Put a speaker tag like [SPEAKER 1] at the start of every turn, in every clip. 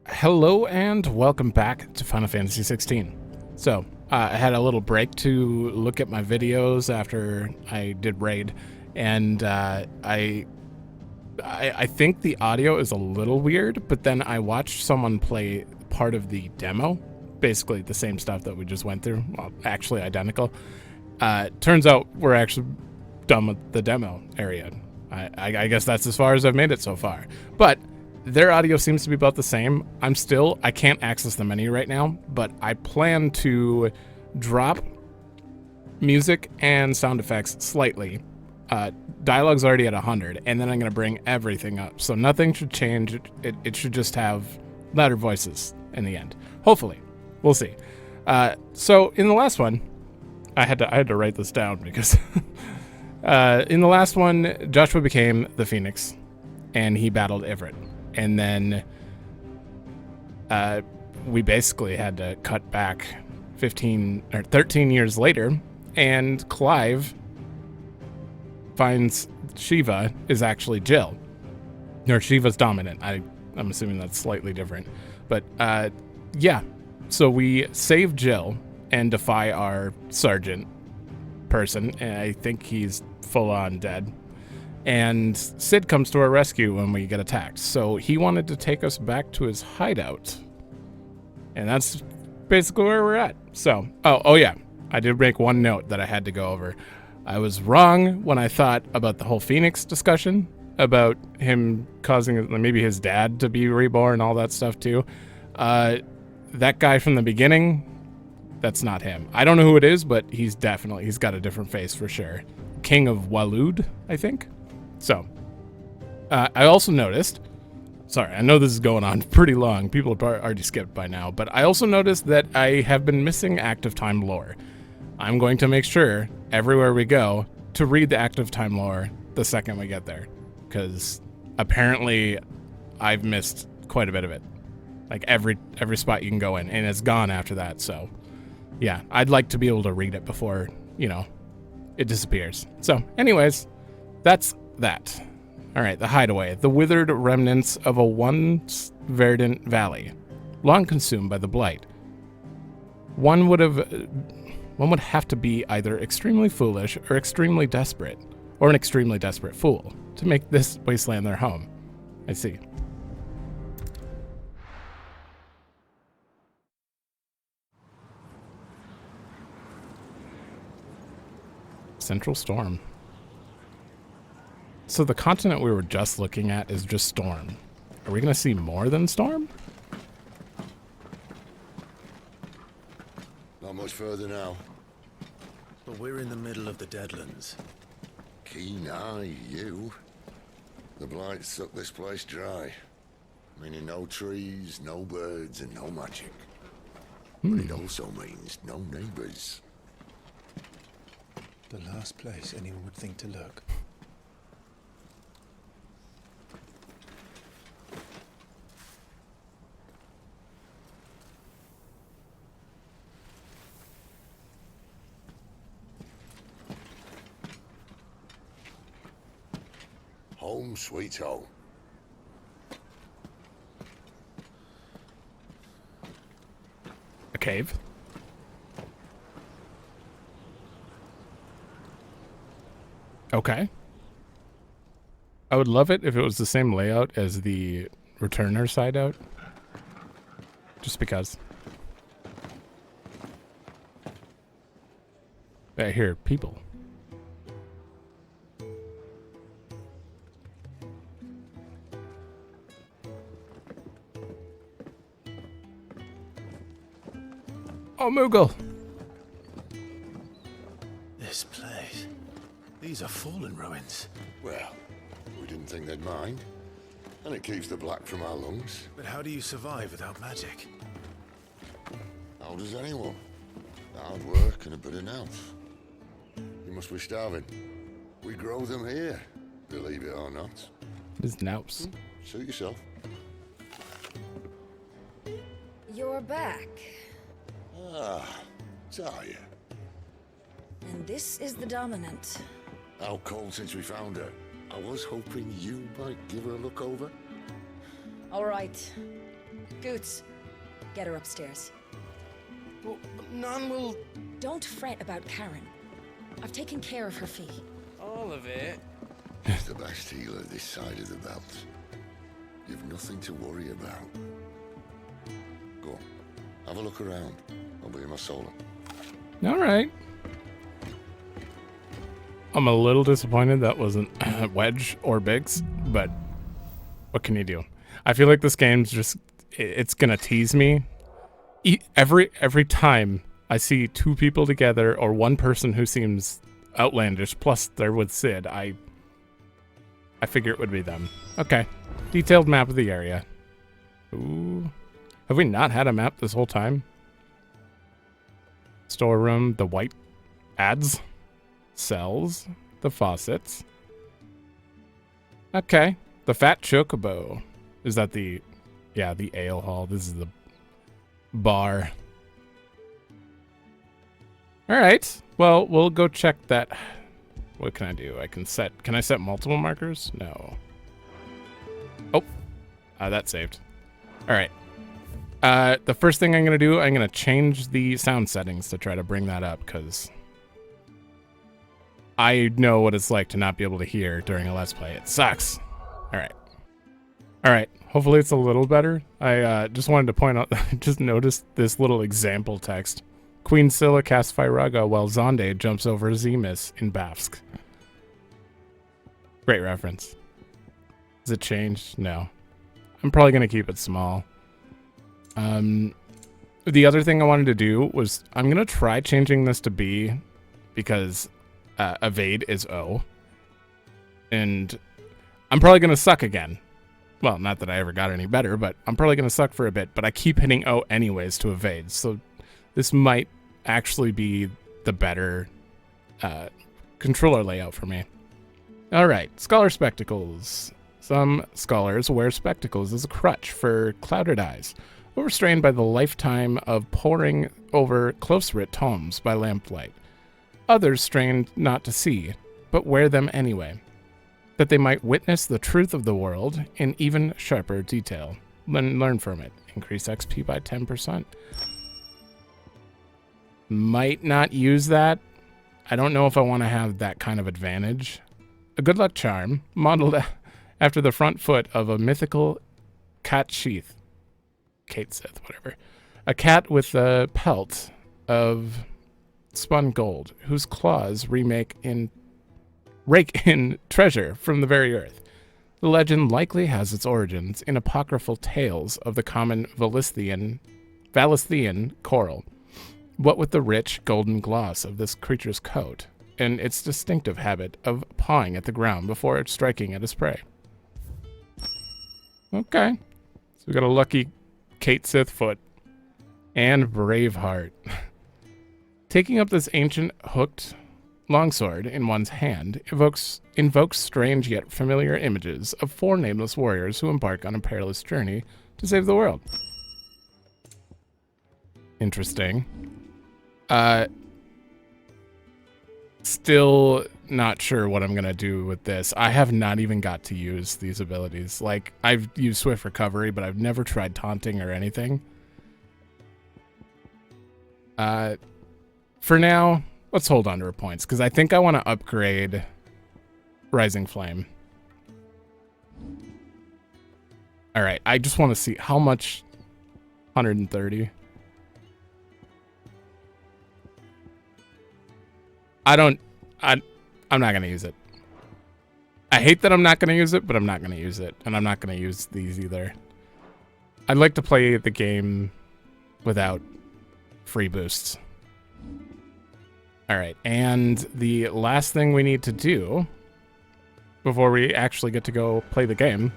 [SPEAKER 1] Hello and welcome back to Final Fantasy XVI. So, I had a little break to look at my videos after I did Raid, and I think the audio is a little weird, but then I watched someone play part of the demo, basically the same stuff that we just went through, well, actually identical. Turns out we're actually done with the demo area. I guess that's as far as I've made it so far. But their audio seems to be about the same. I can't access the menu right now, but I plan to drop music and sound effects slightly. Dialogue's already at 100, and then I'm going to bring everything up. So nothing should change. It should just have louder voices in the end. Hopefully. We'll see. So in the last one, I had to write this down because in the last one, Joshua became the Phoenix, and he battled Everett. And then we basically had to cut back 15 or 13 years later, and Clive finds Shiva is actually Jill. Or Shiva's dominant. I'm assuming that's slightly different. But yeah, so we save Jill and defy our sergeant person, and I think he's full on dead. And Sid comes to our rescue when we get attacked. So he wanted to take us back to his hideout. And that's basically where we're at. So, oh yeah, I did make one note that I had to go over. I was wrong when I thought about the whole Phoenix discussion, about him causing maybe his dad to be reborn, all that stuff too. That guy from the beginning, that's not him. I don't know who it is, but he's got a different face for sure. King of Waloed, I think. So, I also noticed, sorry, I know this is going on pretty long, people have already skipped by now, but I also noticed that I have been missing active time lore. I'm going to make sure, everywhere we go, to read the active time lore the second we get there, because apparently I've missed quite a bit of it. Like every spot you can go in, and it's gone after that, so yeah, I'd like to be able to read it before, it disappears. So, anyways, that's that. All right, the Hideaway, the withered remnants of a once verdant valley, long consumed by the blight. One would have to be either extremely foolish or extremely desperate, or an extremely desperate fool, to make this wasteland their home. I see. Central Storm. So the continent we were just looking at is just Storm. Are we going to see more than Storm?
[SPEAKER 2] Not much further now.
[SPEAKER 3] But we're in the middle of the Deadlands.
[SPEAKER 2] Keen eye, you. The blight sucked this place dry. Meaning no trees, no birds, and no magic. But it also means no neighbors.
[SPEAKER 3] The last place anyone would think to look.
[SPEAKER 2] Home sweet home.
[SPEAKER 1] A cave? Okay. I would love it if it was the same layout as the Returner side out. Just because. I hear people. Oh, Moogle!
[SPEAKER 3] This place. These are fallen ruins.
[SPEAKER 2] Well, we didn't think they'd mind. And it keeps the black from our lungs.
[SPEAKER 3] But how do you survive without magic?
[SPEAKER 2] How does anyone? Hard work and a bit of nous. You must be starving. We grow them here, believe it or not.
[SPEAKER 1] What is nous?
[SPEAKER 2] Suit yourself.
[SPEAKER 4] You're back.
[SPEAKER 2] Ah, Talia.
[SPEAKER 4] And this is the Dominant.
[SPEAKER 2] How cold since we found her? I was hoping you might give her a look over.
[SPEAKER 4] All right. Goots, get her upstairs.
[SPEAKER 3] Well, none will...
[SPEAKER 4] Don't fret about Karen. I've taken care of her fee.
[SPEAKER 3] All of it?
[SPEAKER 2] She's the best healer this side of the belt. You've nothing to worry about. Go on, have a look around. I'll be in my solo.
[SPEAKER 1] All right. I'm a little disappointed that wasn't Wedge or Biggs, but what can you do? I feel like this game's just, it's gonna tease me. Every time I see two people together or one person who seems outlandish, plus they're with Sid, I figure it would be them. Okay. Detailed map of the area. Ooh. Have we not had a map this whole time? Storeroom, the white ads, cells, the faucets. Okay. The fat chocobo. Is that the, yeah, the ale hall. This is the bar. All right. Well, we'll go check that. What can I do? Can I set multiple markers? No. Oh, that saved. All right. The first thing I'm going to do, I'm going to change the sound settings to try to bring that up because I know what it's like to not be able to hear during a Let's Play. It sucks. All right. All right. Hopefully it's a little better. I just wanted to point out, just noticed this little example text. Queen Scylla casts Fyraga while Zonde jumps over Zemus in Bafsk. Great reference. Is it changed? No. I'm probably going to keep it small. The other thing I wanted to do was I'm going to try changing this to B because evade is O. And I'm probably going to suck again. Well, not that I ever got any better, but I'm probably going to suck for a bit. But I keep hitting O anyways to evade. So this might actually be the better controller layout for me. All right, scholar spectacles. Some scholars wear spectacles as a crutch for clouded eyes, overstrained by the lifetime of poring over close-writ tomes by lamplight. Others strained not to see, but wear them anyway, that they might witness the truth of the world in even sharper detail. Learn from it. Increase XP by 10%. Might not use that. I don't know if I want to have that kind of advantage. A good luck charm, modeled after the front foot of a mythical cat sheath. Kate Sith, whatever. A cat with a pelt of spun gold, whose claws rake in treasure from the very earth. The legend likely has its origins in apocryphal tales of the common Valisthean coral. What with the rich golden gloss of this creature's coat, and its distinctive habit of pawing at the ground before striking at its prey. Okay. So we got a lucky Kate Sith foot. And Braveheart. Taking up this ancient hooked longsword in one's hand invokes strange yet familiar images of four nameless warriors who embark on a perilous journey to save the world. Interesting. Still not sure what I'm going to do with this. I have not even got to use these abilities. Like, I've used Swift Recovery, but I've never tried taunting or anything. For now, let's hold on to her points, because I think I want to upgrade Rising Flame. Alright, I just want to see how much. 130. I'm not going to use it. I hate that I'm not going to use it, but I'm not going to use it. And I'm not going to use these either. I'd like to play the game without free boosts. All right, and the last thing we need to do before we actually get to go play the game.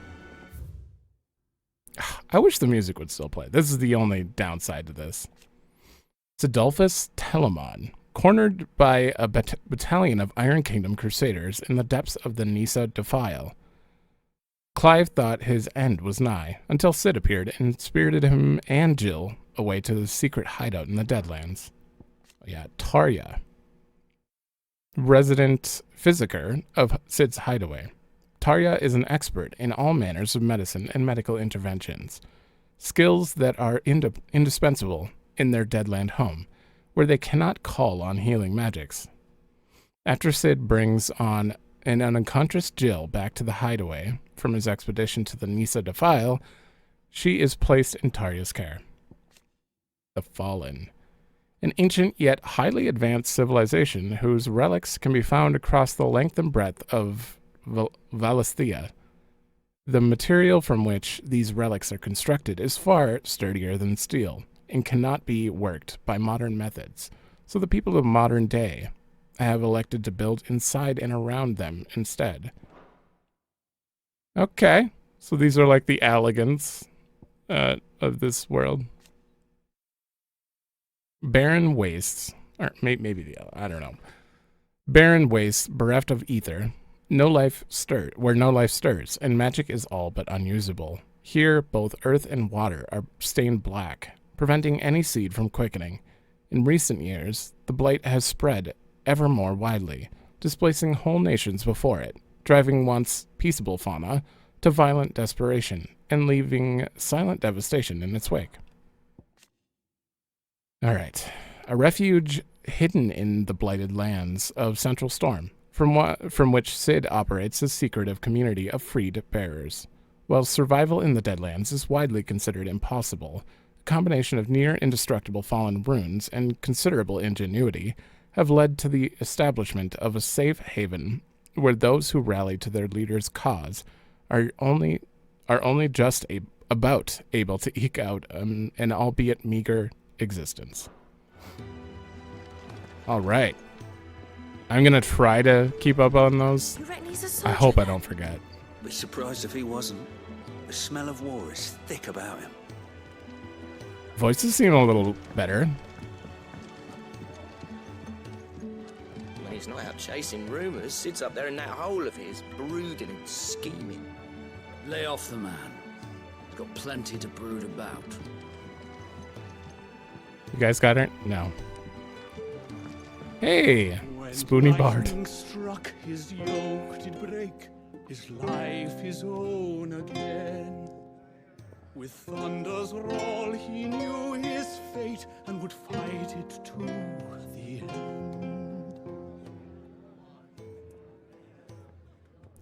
[SPEAKER 1] I wish the music would still play. This is the only downside to this. It's Adolphus Telemon, cornered by a battalion of Iron Kingdom Crusaders in the depths of the Nisa Defile. Clive thought his end was nigh, until Sid appeared and spirited him and Jill away to the secret hideout in the Deadlands. Oh, yeah, Tarya. resident physiker of Sid's Hideaway. Tarja is an expert in all manners of medicine and medical interventions, skills that are indispensable in their deadland home, where they cannot call on healing magics. After Sid brings on an unconscious Jill back to the Hideaway from his expedition to the Nisa Defile, she is placed in Tarja's care. The Fallen. An ancient yet highly advanced civilization whose relics can be found across the length and breadth of Valisthea. The material from which these relics are constructed is far sturdier than steel and cannot be worked by modern methods, so the people of modern day have elected to build inside and around them instead. Okay, so these are like the elegance of this world. Barren wastes, or maybe the other, I don't know. Barren wastes, bereft of ether, where no life stirs, and magic is all but unusable. Here, both earth and water are stained black, preventing any seed from quickening. In recent years, the blight has spread ever more widely, displacing whole nations before it, driving once peaceable fauna to violent desperation, and leaving silent devastation in its wake. All right. A refuge hidden in the blighted lands of Central Storm, from which Sid operates a secretive community of freed bearers. While survival in the Deadlands is widely considered impossible, a combination of near indestructible fallen runes and considerable ingenuity have led to the establishment of a safe haven where those who rally to their leader's cause are only just about able to eke out an albeit meager existence. All right. I'm going to try to keep up on those.
[SPEAKER 5] You reckon he's a soldier?
[SPEAKER 1] I hope I don't forget.
[SPEAKER 6] Be surprised if he wasn't. The smell of war is thick about him.
[SPEAKER 1] Voices seem a little better.
[SPEAKER 7] When he's not out chasing rumours, Sid's up there in that hole of his, brooding and scheming.
[SPEAKER 3] Lay off the man. He's got plenty to brood about.
[SPEAKER 1] You guys got it? No. Hey, Spoony Bard.
[SPEAKER 8] When lightning struck, his yoke did break, his life his own again. With thunder's roll, he knew his fate and would fight it to the end.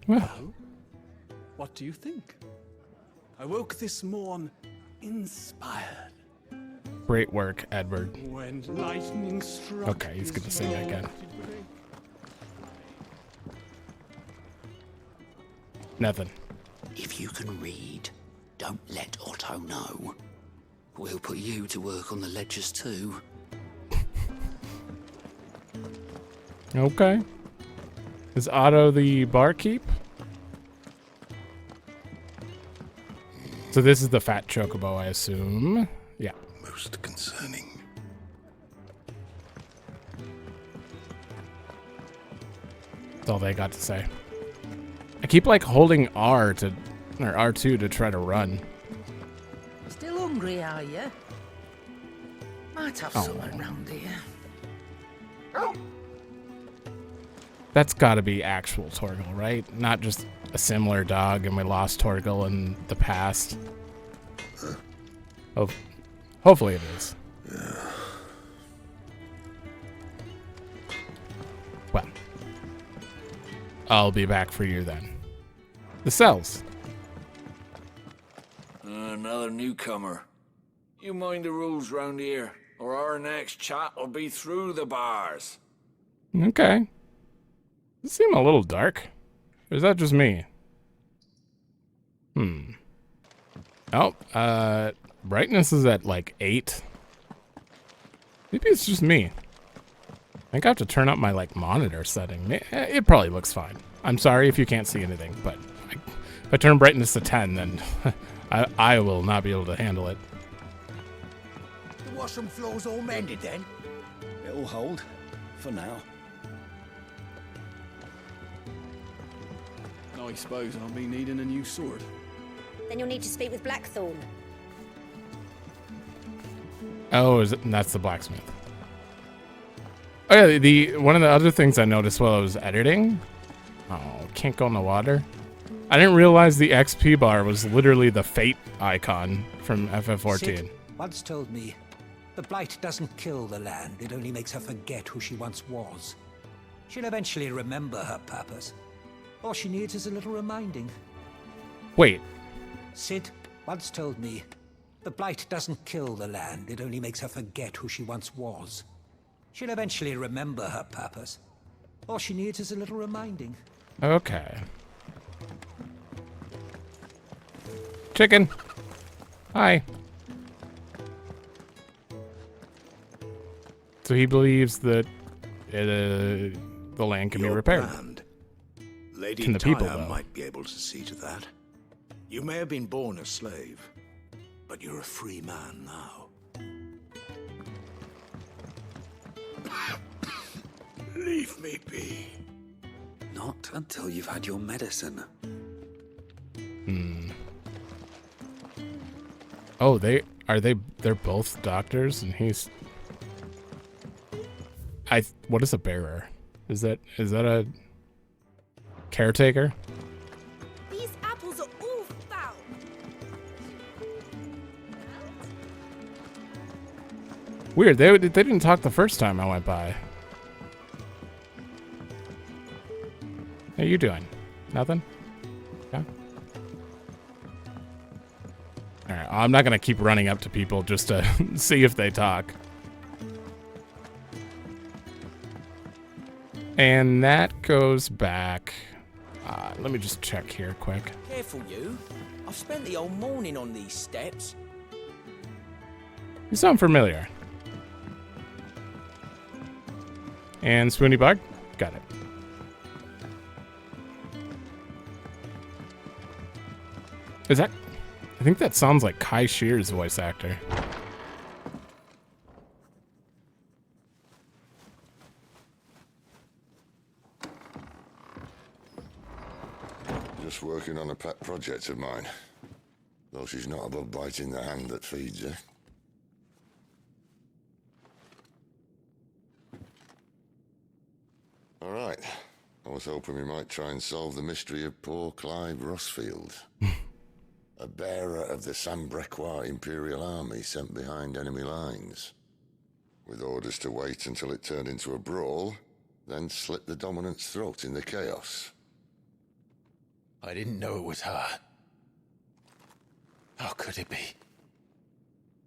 [SPEAKER 1] Well,
[SPEAKER 8] What do you think? I woke this morn inspired.
[SPEAKER 1] great work, Edward.
[SPEAKER 8] When lightning struck,
[SPEAKER 1] Okay, he's gonna sing it again. Nothing.
[SPEAKER 6] If you can read, don't let Otto know. We'll put you to work on the ledgers too.
[SPEAKER 1] Okay. Is Otto the barkeep? So this is the fat chocobo, I assume. Yeah.
[SPEAKER 2] Most concerning.
[SPEAKER 1] That's all they got to say. I keep like holding R2 to try to run.
[SPEAKER 5] Still hungry, are you? Might have someone round here.
[SPEAKER 1] That's gotta be actual Torgal, right? Not just a similar dog and we lost Torgal in the past. Oh, hopefully it is. Well, I'll be back for you then. The cells.
[SPEAKER 3] Another newcomer. You mind the rules round here, or our next chat will be through the bars.
[SPEAKER 1] Okay. Does it seem a little dark? Or is that just me? Oh, brightness is at like 8. Maybe it's just me. I think I have to turn up my like monitor setting. It probably looks fine. I'm sorry if you can't see anything, but if I turn brightness to 10, then I will not be able to handle it.
[SPEAKER 9] The washroom floor's all mended then?
[SPEAKER 6] It'll hold, for now.
[SPEAKER 8] I suppose I'll be needing a new sword.
[SPEAKER 4] Then you'll need to speak with Blackthorn.
[SPEAKER 1] Oh, that's the blacksmith. Oh yeah, the one of the other things I noticed while I was editing. Oh, can't go in the water. I didn't realize the XP bar was literally the fate icon from FF14.
[SPEAKER 9] Sid once told me, the blight doesn't kill the land, it only makes her forget who she once was. She'll eventually remember her purpose. All she needs is a little reminding.
[SPEAKER 1] Wait,
[SPEAKER 9] Sid once told me, the blight doesn't kill the land, it only makes her forget who she once was. She'll eventually remember her purpose. All she needs is a little reminding.
[SPEAKER 1] okay. Chicken. Hi. So he believes that the land can be repaired.
[SPEAKER 10] Brand. Lady
[SPEAKER 1] Can the people,
[SPEAKER 10] Tyre
[SPEAKER 1] though?
[SPEAKER 10] might be able to see to that. You may have been born a slave, but you're a free man now. Leave me be.
[SPEAKER 6] Not until you've had your medicine.
[SPEAKER 1] Oh, they're both doctors, and he's. What is a bearer? Is that a caretaker?
[SPEAKER 11] These apples are all foul.
[SPEAKER 1] Weird. They didn't talk the first time I went by. How you doing? Nothing? Yeah. All right. I'm not gonna keep running up to people just to see if they talk. And that goes back. Let me just check here quick.
[SPEAKER 7] Careful, you. I've spent the whole morning on these steps.
[SPEAKER 1] You sound familiar. And Swoony Bug? Got it. Is that... I think that sounds like Kai Shear's voice actor.
[SPEAKER 2] Just working on a pet project of mine. Though she's not above biting the hand that feeds her. All right. I was hoping we might try and solve the mystery of poor Clive Rossfield. A bearer of the Sambrequois Imperial Army sent behind enemy lines. With orders to wait until it turned into a brawl, then slit the dominant's throat in the chaos.
[SPEAKER 12] I didn't know it was her. How could it be?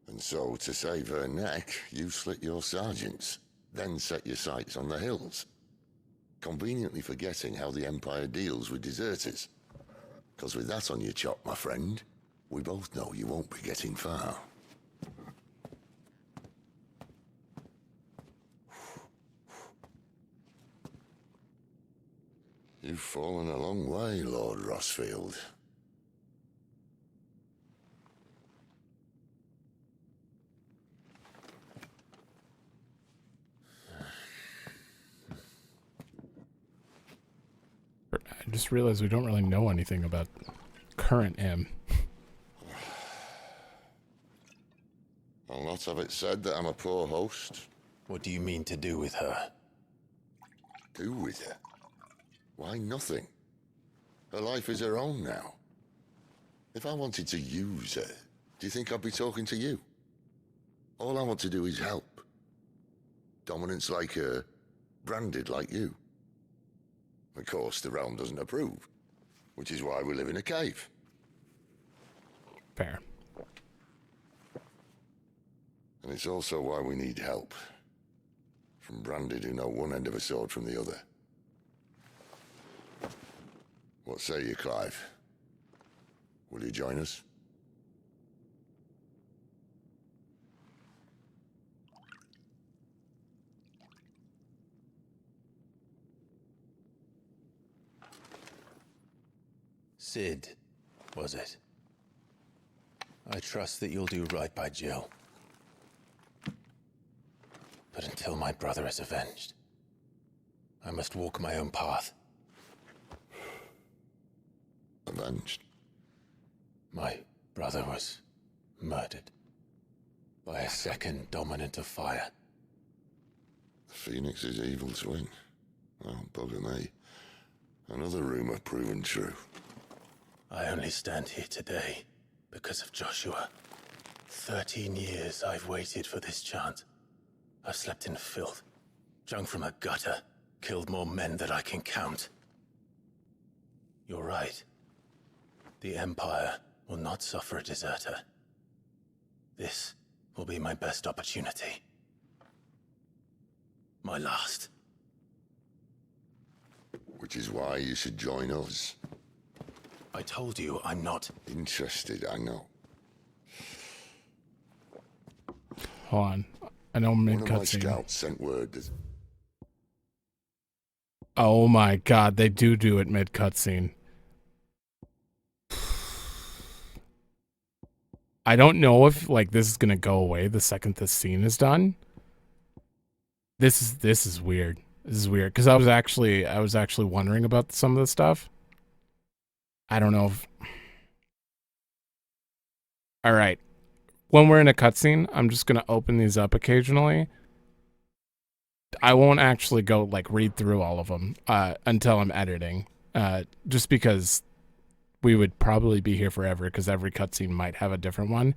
[SPEAKER 2] And so, to save her neck, you slit your sergeants, then set your sights on the hills. Conveniently forgetting how the Empire deals with deserters. Because with that on your chop, my friend, we both know you won't be getting far. You've fallen a long way, Lord Rossfield.
[SPEAKER 1] I just realized we don't really know anything about current M.
[SPEAKER 2] I'll not have it said that I'm a poor host.
[SPEAKER 12] What do you mean to do with her?
[SPEAKER 2] Do with her? Why, nothing. Her life is her own now. If I wanted to use her, do you think I'd be talking to you? All I want to do is help. Dominants like her, branded like you. Of course, the realm doesn't approve, which is why we live in a cave.
[SPEAKER 1] Fair.
[SPEAKER 2] And it's also why we need help. From branded who know one end of a sword from the other. What say you, Clive? Will you join us?
[SPEAKER 12] Sid, was it? I trust that you'll do right by Jill. But until my brother is avenged, I must walk my own path.
[SPEAKER 2] Avenged?
[SPEAKER 12] My brother was murdered by a second dominant of fire.
[SPEAKER 2] The Phoenix's evil twin. Oh, bugger me. Another rumor proven true.
[SPEAKER 12] I only stand here today because of Joshua. 13 years I've waited for this chance. I've slept in filth, drunk from a gutter, killed more men than I can count. You're right. The Empire will not suffer a deserter. This will be my best opportunity. My last.
[SPEAKER 2] Which is why you should join us.
[SPEAKER 12] I told you I'm not
[SPEAKER 2] interested, I know.
[SPEAKER 1] Hold on. I know mid
[SPEAKER 2] One of my
[SPEAKER 1] cutscene.
[SPEAKER 2] scouts sent word that...
[SPEAKER 1] Oh my god, they do it mid cutscene. I don't know if like this is gonna go away the second this scene is done. This is weird. This is weird because I was actually wondering about some of the stuff. I don't know if... All right. When we're in a cutscene, I'm just going to open these up occasionally. I won't actually go like read through all of them until I'm editing. Just because we would probably be here forever because every cutscene might have a different one.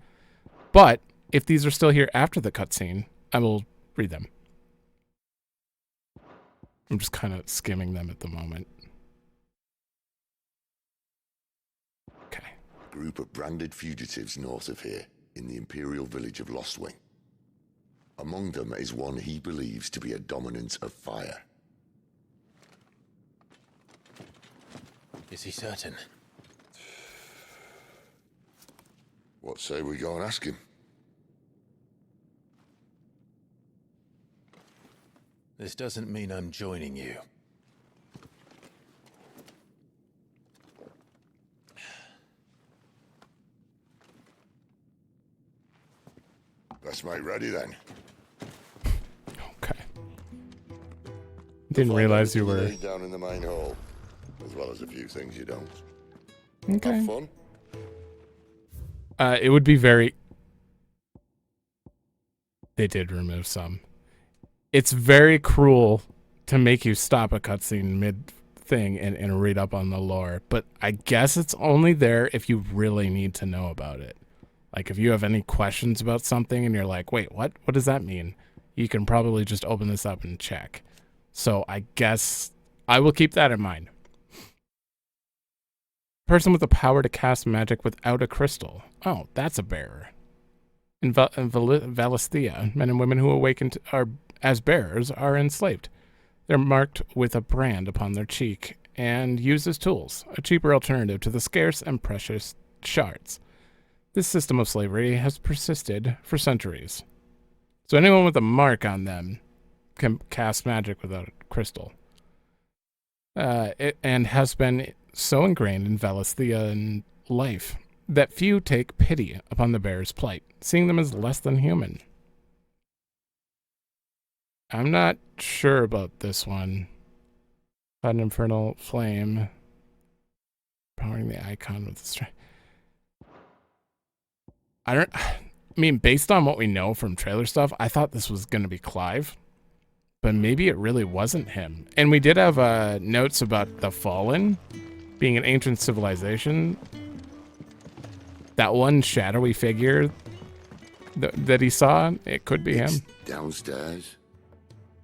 [SPEAKER 1] But if these are still here after the cutscene, I will read them. I'm just kind of skimming them at the moment. Okay.
[SPEAKER 2] A group of branded fugitives north of here, in the imperial village of Lostwing. Among them is one he believes to be a dominant of fire.
[SPEAKER 12] Is he certain?
[SPEAKER 2] What say we go and ask him?
[SPEAKER 12] This doesn't mean I'm joining you.
[SPEAKER 2] Let's make ready then.
[SPEAKER 1] Okay. Didn't realize you were...
[SPEAKER 2] Down in the main hall, as well as a few things you don't.
[SPEAKER 1] Okay.
[SPEAKER 2] Have fun?
[SPEAKER 1] It would be very... They did remove some. It's very cruel to make you stop a cutscene mid-thing and read up on the lore, but I guess it's only there if you really need to know about it. Like, if you have any questions about something and you're like, wait, what? What does that mean? You can probably just open this up and check. So I guess I will keep that in mind. Person with the power to cast magic without a crystal. Oh, that's a bearer. In Valisthea, men and women who awaken as bearers are enslaved. They're marked with a brand upon their cheek and used as tools, a cheaper alternative to the scarce and precious shards. This system of slavery has persisted for centuries. So anyone with a mark on them can cast magic without a crystal. And has been so ingrained in Valisthean life that few take pity upon the bearer's plight, seeing them as less than human. I'm not sure about this one. An infernal flame. Powering the Eikon with the strength. I mean, based on what we know from trailer stuff, I thought this was going to be Clive. But maybe it really wasn't him. And we did have notes about the Fallen being an ancient civilization. That one shadowy figure that he saw, it could be him.
[SPEAKER 2] Downstairs.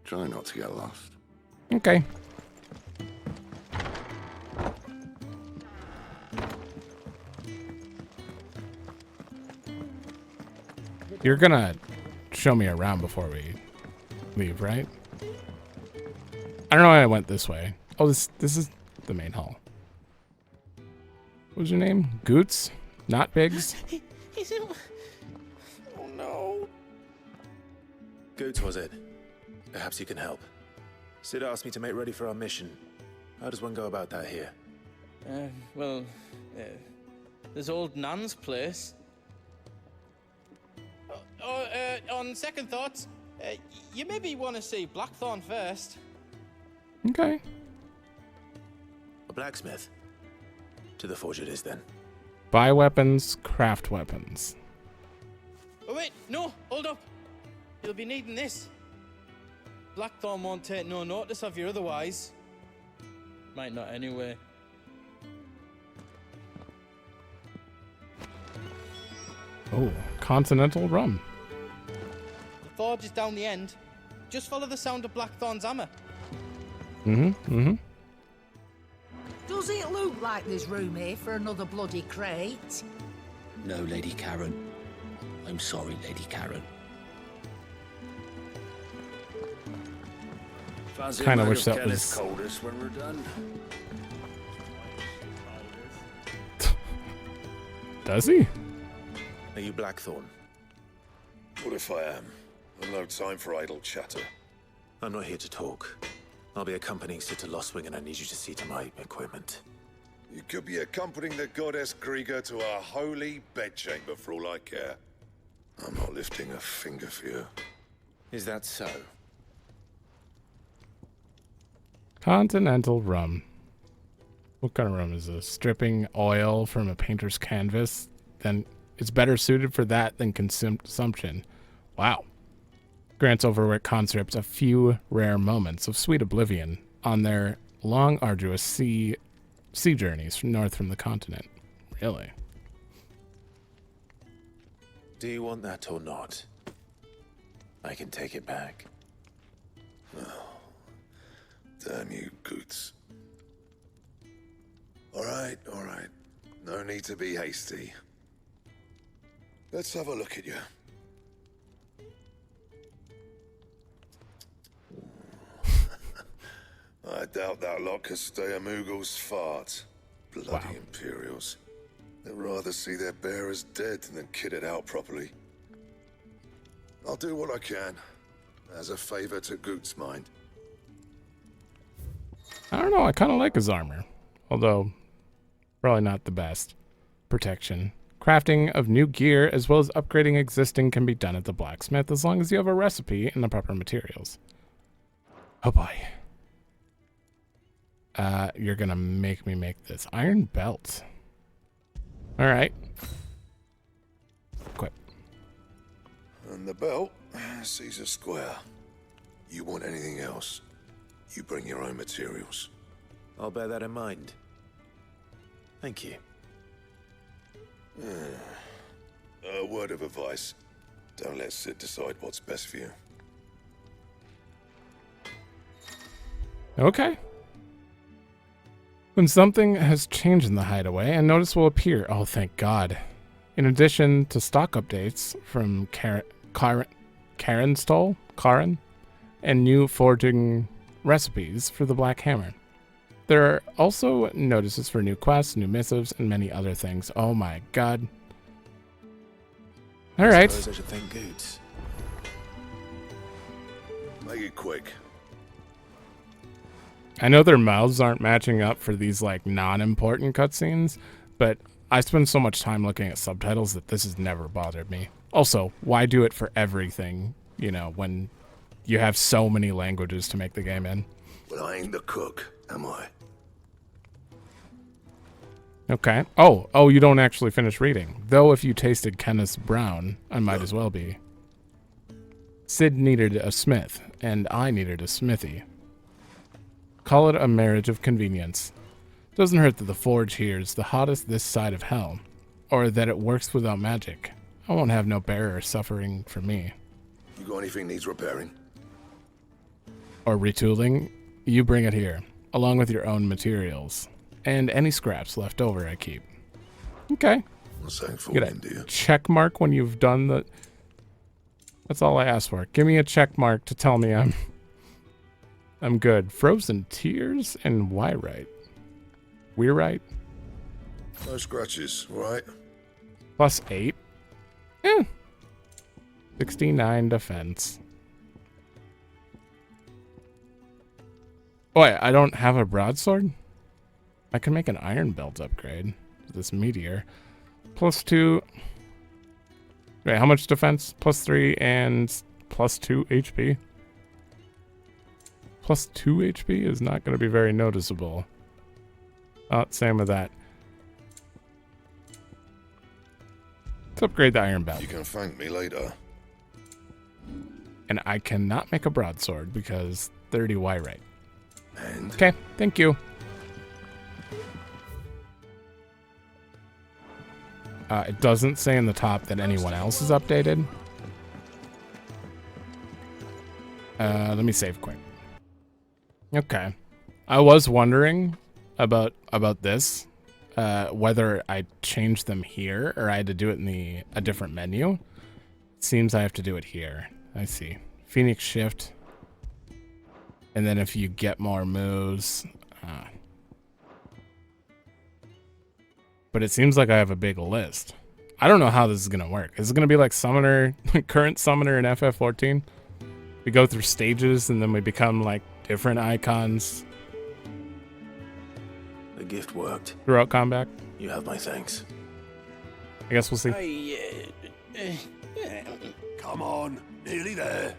[SPEAKER 2] Try not to get lost.
[SPEAKER 1] Okay. You're gonna show me around before we leave, right? I don't know why I went this way. Oh, this is the main hall. What was your name? Goots? Not Biggs?
[SPEAKER 7] He's in... Oh no.
[SPEAKER 12] Goots, was it? Perhaps you can help. Sid asked me to make ready for our mission. How does one go about that here?
[SPEAKER 13] Well, there's old Nan's place. On second thoughts, you maybe want to see Blackthorn first.
[SPEAKER 1] Okay.
[SPEAKER 12] A blacksmith? To the forge it is then.
[SPEAKER 1] Buy weapons, craft weapons.
[SPEAKER 13] Oh wait, no, hold up. You'll be needing this. Blackthorn won't take no notice of you otherwise. Might not anyway.
[SPEAKER 1] Oh, continental rum.
[SPEAKER 13] The forge is down the end. Just follow the sound of Blackthorn's hammer.
[SPEAKER 5] Does it look like there's room here for another bloody crate?
[SPEAKER 6] No, Lady Karen. I'm sorry, Lady Karen.
[SPEAKER 1] Kind of wish that was.
[SPEAKER 3] coldest when we're done.
[SPEAKER 1] Does he?
[SPEAKER 12] Are you Blackthorn?
[SPEAKER 14] What if I am? I've no time for idle chatter.
[SPEAKER 12] I'm not here to talk. I'll be accompanying Sitter Lostwing, and I need you to see to my equipment.
[SPEAKER 14] You could be accompanying the goddess Krieger to our holy bedchamber for all I care. I'm not lifting a finger for you.
[SPEAKER 12] Is that so?
[SPEAKER 1] Continental rum. What kind of rum is this? Stripping oil from a painter's canvas? Then it's better suited for that than consumption. Wow. Grants Overworked conscripts a few rare moments of sweet oblivion on their long, arduous sea journeys north from the continent. Really?
[SPEAKER 12] Do you want that or not? I can take it back.
[SPEAKER 14] Oh, damn you, Goots. All right. No need to be hasty. Let's have a look at you. I doubt that lot could stay a Moogle's fart. Bloody Imperials. They'd rather see their bearers dead than kitted out properly. I'll do what I can, as a favor to Goot's mind.
[SPEAKER 1] I don't know. I kind of like his armor. Although, probably not the best. Protection. Crafting of new gear as well as upgrading existing can be done at the blacksmith as long as you have a recipe and the proper materials. Oh boy. You're gonna make me make this. Iron belt. Alright. Equip.
[SPEAKER 14] And the belt sees a square. You want anything else, you bring your own materials.
[SPEAKER 12] I'll bear that in mind. Thank you.
[SPEAKER 14] A word of advice. Don't let Sid decide what's best for you.
[SPEAKER 1] Okay. When something has changed in the Hideaway, a notice will appear. Oh, thank God. In addition to stock updates from Karen, and new forging recipes for the Black Hammer. There are also notices for new quests, new missives, and many other things. Oh my God. All right.
[SPEAKER 12] I suppose I should thank Goots.
[SPEAKER 14] Make it quick.
[SPEAKER 1] I know their mouths aren't matching up for these like non-important cutscenes, but I spend so much time looking at subtitles that this has never bothered me. Also, why do it for everything, you know, when you have so many languages to make the game in?
[SPEAKER 14] Well, I ain't the cook, am I?
[SPEAKER 1] Okay. Oh, you don't actually finish reading. Though if you tasted Kenneth's brown, I might as well be. Sid needed a smith, and I needed a smithy. Call it a marriage of convenience. Doesn't hurt that the forge here is the hottest this side of hell, or that it works without magic. I won't have no bearer suffering for me.
[SPEAKER 14] You got anything needs repairing?
[SPEAKER 1] Or retooling? You bring it here, along with your own materials. And any scraps left over I keep. Okay. Get a check mark when you've done the... That's all I asked for. Give me a check mark to tell me I'm good. Frozen Tears and Wyrite. Wyrite?
[SPEAKER 14] No scratches, right?
[SPEAKER 1] +8. 69 defense. Oh, wait, I don't have a broadsword? I can make an iron belt upgrade. This meteor. +2. Wait, how much defense? +3 and +2 HP. +2 HP is not going to be very noticeable. Same with that. Let's upgrade the iron belt.
[SPEAKER 14] You can thank me later.
[SPEAKER 1] And I cannot make a broadsword because 30 Wyrite.
[SPEAKER 14] And?
[SPEAKER 1] Okay, thank you. It doesn't say in the top that anyone else is updated. Let me save quick. Okay. I was wondering about this, whether I changed them here or I had to do it in a different menu. It seems I have to do it here. I see. Phoenix Shift. And then if you get more moves. But it seems like I have a big list. I don't know how this is going to work. Is it going to be like Summoner, current Summoner in FF14? We go through stages and then we become like different icons.
[SPEAKER 12] The gift worked.
[SPEAKER 1] Throughout combat.
[SPEAKER 12] You have my thanks.
[SPEAKER 1] I guess we'll see.
[SPEAKER 14] Come on, nearly there.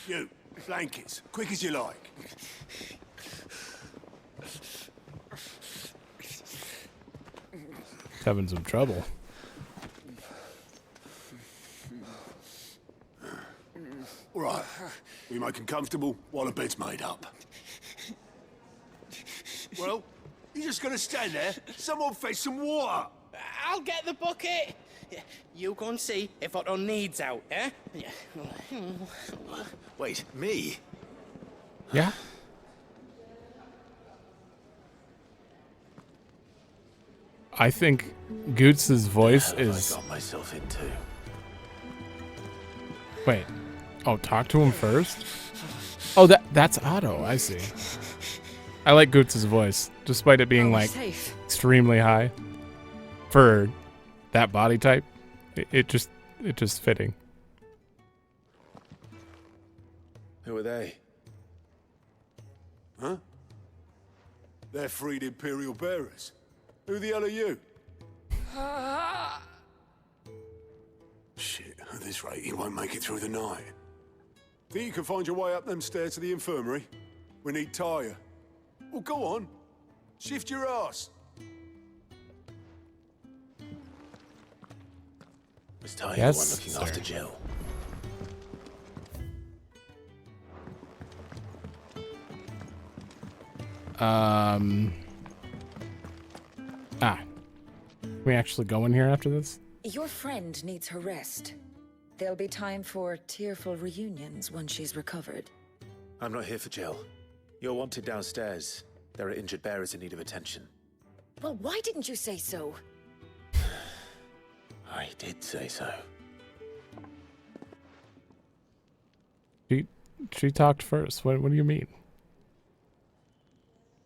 [SPEAKER 14] You, blankets, quick as you like.
[SPEAKER 1] Having some trouble.
[SPEAKER 14] All right, we make him comfortable while the bed's made up. Well, you just gonna stand there? Someone fetch some water.
[SPEAKER 13] I'll get the bucket. You go and see if Otto needs out, eh?
[SPEAKER 10] Wait, me?
[SPEAKER 1] Yeah. I think Goots' voice is.
[SPEAKER 12] I got myself into.
[SPEAKER 1] Wait. Oh, talk to him first? Oh, that's Otto. I see. I like Goots' voice, despite it being like extremely high for that body type. It just fitting.
[SPEAKER 12] Who are they?
[SPEAKER 14] Huh? They're freed Imperial bearers. Who the hell are you? Shit, at this rate, he won't make it through the night. Think you can find your way up them stairs to the infirmary? We need Tyre. Well, go on. Shift your ass.
[SPEAKER 12] Was Tyre
[SPEAKER 1] Yes,
[SPEAKER 12] the one looking
[SPEAKER 1] sir.
[SPEAKER 12] after Jill?
[SPEAKER 1] Can we actually go in here after this?
[SPEAKER 4] Your friend needs her rest. There'll be time for tearful reunions once she's recovered.
[SPEAKER 12] I'm not here for Jill. You're wanted downstairs. There are injured bearers in need of attention.
[SPEAKER 4] Well, why didn't you say so?
[SPEAKER 12] I did say so.
[SPEAKER 1] She talked first. What do you mean?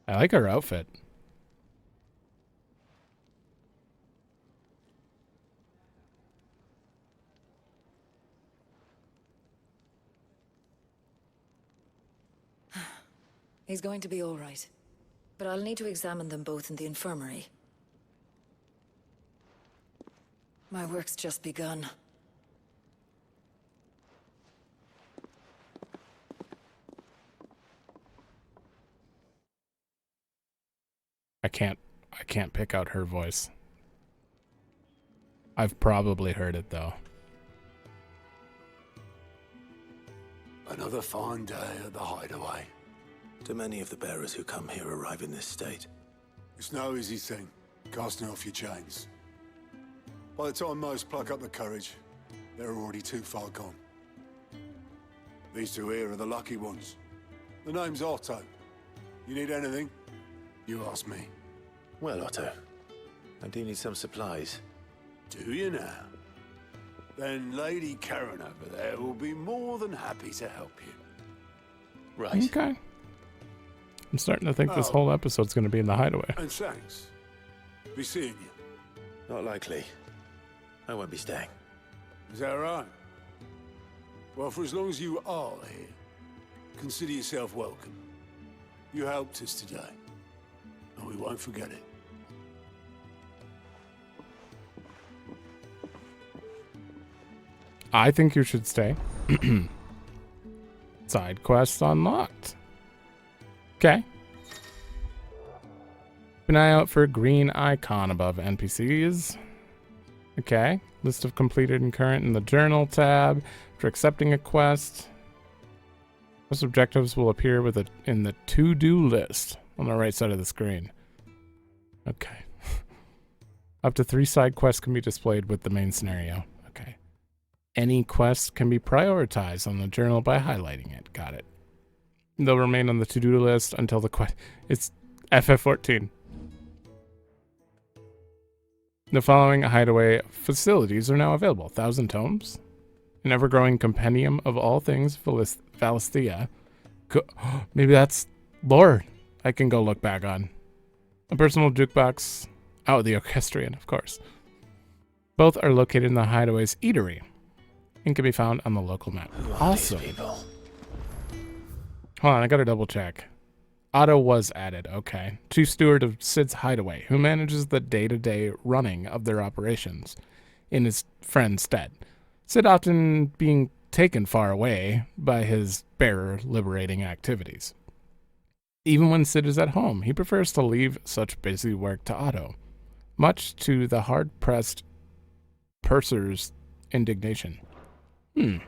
[SPEAKER 1] I like her outfit.
[SPEAKER 4] He's going to be all right. But I'll need to examine them both in the infirmary. My work's just begun.
[SPEAKER 1] I can't pick out her voice. I've probably heard it though.
[SPEAKER 14] Another fine day at the Hideaway.
[SPEAKER 12] Do many of the bearers who come here arrive in this state?
[SPEAKER 14] It's no easy thing, casting off your chains. By the time most pluck up the courage, they're already too far gone. These two here are the lucky ones. The name's Otto. You need anything? You ask me.
[SPEAKER 12] Well, Otto, I do need some supplies.
[SPEAKER 14] Do you now? Then Lady Karen over there will be more than happy to help you.
[SPEAKER 12] Right.
[SPEAKER 1] Okay. I'm starting to think this whole episode's going to be in the Hideaway.
[SPEAKER 14] And thanks. Be seeing you.
[SPEAKER 12] Not likely. I won't be staying.
[SPEAKER 14] Is that right? Well, for as long as you are here, consider yourself welcome. You helped us today, and we won't forget it.
[SPEAKER 1] I think you should stay. Side quests unlocked. Okay. Keep an eye out for a green icon above NPCs. Okay. List of completed and current in the journal tab. For accepting a quest, most objectives will appear in the to-do list on the right side of the screen. Okay. Up to 3 side quests can be displayed with the main scenario. Okay. Any quest can be prioritized on the journal by highlighting it. Got it. They'll remain on the to-do list until the quest... It's FF14. The following Hideaway facilities are now available. 1,000 tomes. An ever-growing compendium of all things Valisthea. Maybe that's lore I can go look back on. A personal jukebox. Oh, the orchestrion, of course. Both are located in the Hideaway's eatery and can be found on the local map. Also, hold on, I gotta double check. Otto was added, okay. Chief Steward of Sid's Hideaway, who manages the day-to-day running of their operations in his friend's stead. Sid often being taken far away by his bearer liberating activities. Even when Sid is at home, he prefers to leave such busy work to Otto, much to the hard-pressed purser's indignation.
[SPEAKER 12] I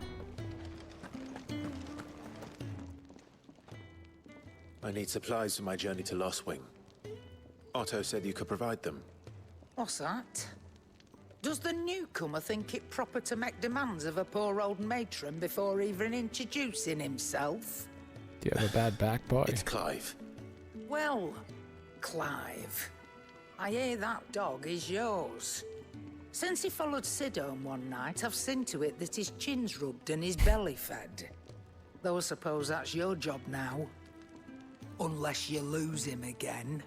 [SPEAKER 12] need supplies for my journey to Lost Wing. Otto said you could provide them.
[SPEAKER 5] What's that? Does the newcomer think it proper to make demands of a poor old matron before even introducing himself?
[SPEAKER 1] Do you have a bad back, boy?
[SPEAKER 12] It's Clive.
[SPEAKER 5] Well, Clive, I hear that dog is yours. Since he followed Sid home one night, I've seen to it that his chin's rubbed and his belly fed. Though I suppose that's your job now. Unless you lose him again.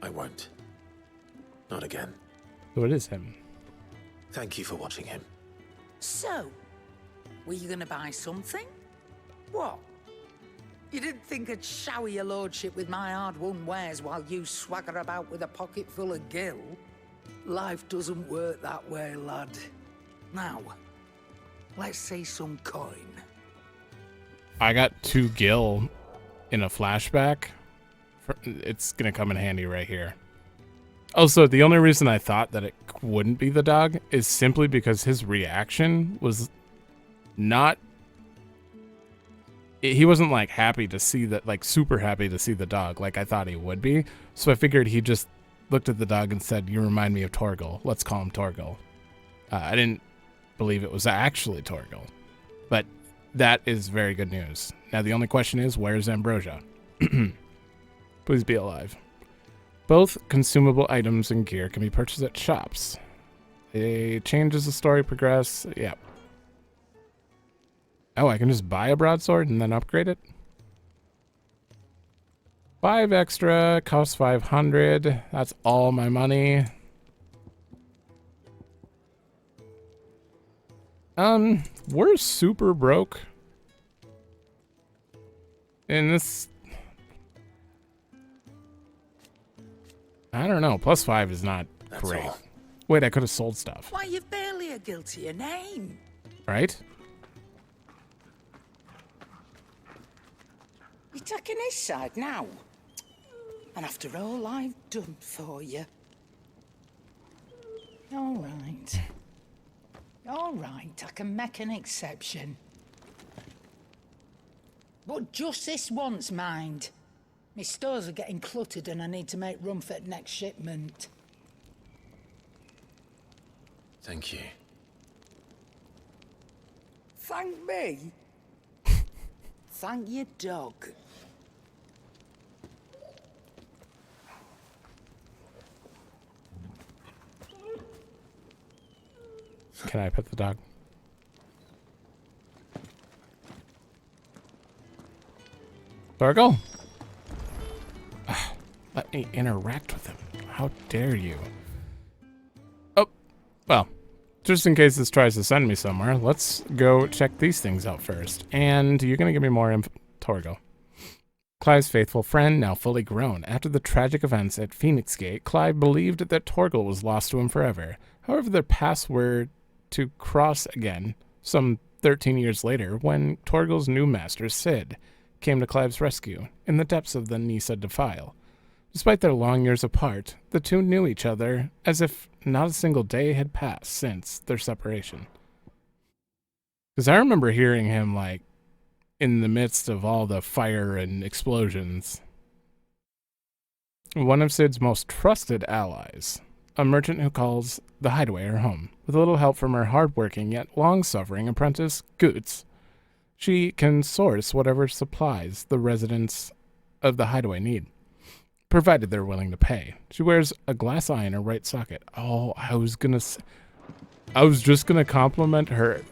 [SPEAKER 12] I won't. Not again.
[SPEAKER 1] So it is him.
[SPEAKER 12] Thank you for watching him.
[SPEAKER 5] So, were you gonna buy something? What? You didn't think I'd shower your lordship with my hard-won wares while you swagger about with a pocket full of gil? Life doesn't work that way, lad. Now, let's see some coin.
[SPEAKER 1] I got 2 gil in a flashback. It's gonna come in handy right here. Also, the only reason I thought that it wouldn't be the dog is simply because his reaction was not... He wasn't like happy to see that, like super happy to see the dog like I thought he would be. So I figured he just looked at the dog and said, "You remind me of Torgal. Let's call him Torgal." I didn't believe it was actually Torgal, but that is very good news. Now the only question is, where's Ambrosia? Please be alive. Both consumable items and gear can be purchased at shops. It changes the story progress. Yeah. Oh, I can just buy a broadsword and then upgrade it? 5 extra, costs 500. That's all my money. We're super broke. In this... I don't know, +5 is not great.
[SPEAKER 12] All.
[SPEAKER 1] Wait, I could have sold stuff.
[SPEAKER 5] Why, you've barely a guiltier name.
[SPEAKER 1] Right?
[SPEAKER 5] You're taking his side now. And after all I've done for you. All right. All right, I can make an exception. But just this once, mind. My stores are getting cluttered and I need to make room for the next shipment.
[SPEAKER 12] Thank you.
[SPEAKER 5] Thank me? Thank your dog.
[SPEAKER 1] Can I pet the dog? Torgal? Let me interact with him. How dare you? Oh, well, just in case this tries to send me somewhere, let's go check these things out first. And you're going to give me more info. Torgal. Clive's faithful friend, now fully grown. After the tragic events at Phoenix Gate, Clive believed that Torgal was lost to him forever. However, their paths were to cross again some 13 years later when Torgal's new master, Sid, came to Clive's rescue in the depths of the Nisa Defile. Despite their long years apart, the two knew each other as if not a single day had passed since their separation. Because I remember hearing him, like, in the midst of all the fire and explosions. One of Sid's most trusted allies, a merchant who calls the Hideaway her home. With a little help from her hard-working yet long-suffering apprentice, Goots, she can source whatever supplies the residents of the Hideaway need, provided they're willing to pay. She wears a glass eye in her right socket. Oh, I was just gonna compliment her,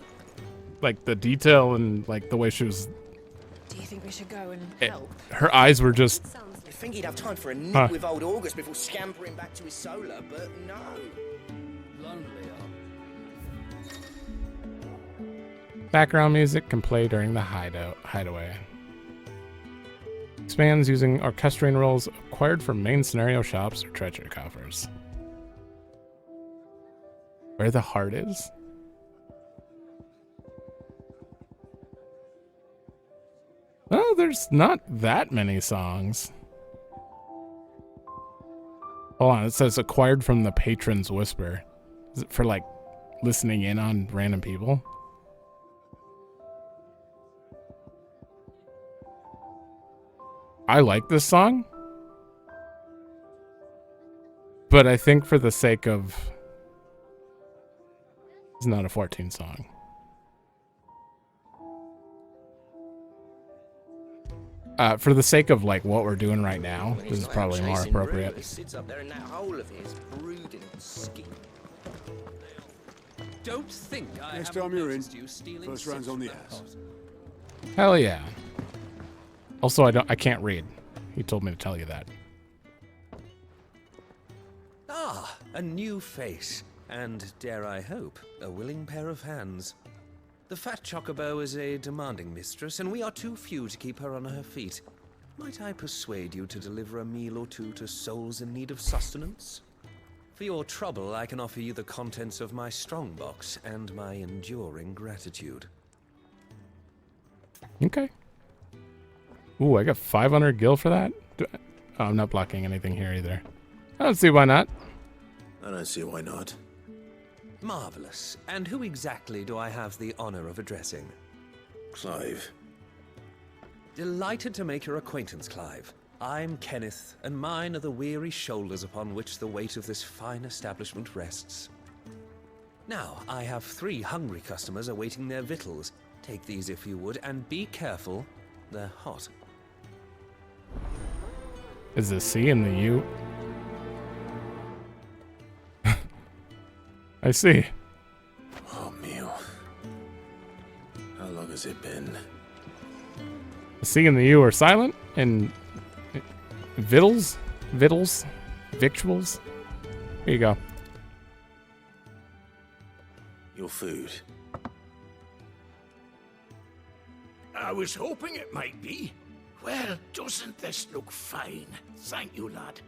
[SPEAKER 1] like the detail and like the way she was.
[SPEAKER 11] Do you think we should go and help?
[SPEAKER 1] Her eyes were just.
[SPEAKER 7] You'd think he'd have time for a nip with old August before scampering back to his solar, but no. Lonely,
[SPEAKER 1] Background music can play during the hideaway. Expands using orchestrating rolls acquired from main scenario shops or treasure coffers. Where the heart is? Oh, there's not that many songs. Hold on, it says acquired from the Patron's Whisper. Is it for like listening in on random people? I like this song, but I think for the sake of, it's not a 14 song. For the sake of like what we're doing right now, this is probably more appropriate.
[SPEAKER 7] Sits up there in that hole of his, brooding and scheming.
[SPEAKER 15] Don't think I
[SPEAKER 8] Next
[SPEAKER 15] haven't
[SPEAKER 8] time you're in,
[SPEAKER 15] noticed you stealing
[SPEAKER 8] first round's on the
[SPEAKER 15] citrus
[SPEAKER 8] ass.
[SPEAKER 1] Hell yeah. Also, I can't read. He told me to tell you that.
[SPEAKER 15] Ah, a new face, and dare I hope, a willing pair of hands. The fat chocobo is a demanding mistress, and we are too few to keep her on her feet. Might I persuade you to deliver a meal or two to souls in need of sustenance? For your trouble, I can offer you the contents of my strongbox and my enduring gratitude.
[SPEAKER 1] Okay. Ooh, I got 500 gil for that? Oh, I'm not blocking anything here either. I don't see why not.
[SPEAKER 10] I don't see why not.
[SPEAKER 15] Marvelous. And who exactly do I have the honor of addressing?
[SPEAKER 10] Clive.
[SPEAKER 15] Delighted to make your acquaintance, Clive. I'm Kenneth, and mine are the weary shoulders upon which the weight of this fine establishment rests. Now, I have 3 hungry customers awaiting their victuals. Take these if you would, and be careful. They're hot.
[SPEAKER 1] Is the C in the U? I see.
[SPEAKER 10] Oh, meal. How long has it been?
[SPEAKER 1] The C and the U are silent, and victuals? Here you go.
[SPEAKER 10] Your food.
[SPEAKER 16] I was hoping it might be. Well, doesn't this look fine? Thank you, lad.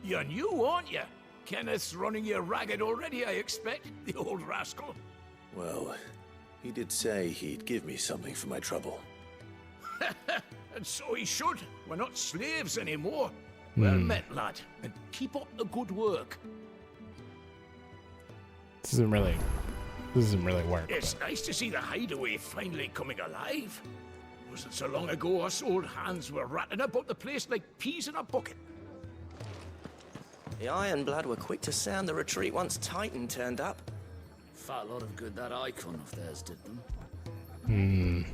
[SPEAKER 16] You're new, aren't you? Kenneth's running you ragged already, I expect, the old rascal.
[SPEAKER 10] Well, he did say he'd give me something for my trouble.
[SPEAKER 16] And so he should. We're not slaves anymore. Well met, lad, and keep up the good work.
[SPEAKER 1] This isn't really work.
[SPEAKER 16] It's nice to see the Hideaway finally coming alive. Wasn't so long ago us old hands were ratting about the place like peas in a bucket.
[SPEAKER 7] The Ironblood were quick to sound the retreat once Titan turned up.
[SPEAKER 3] Fat lot of good that Eikon of theirs did them.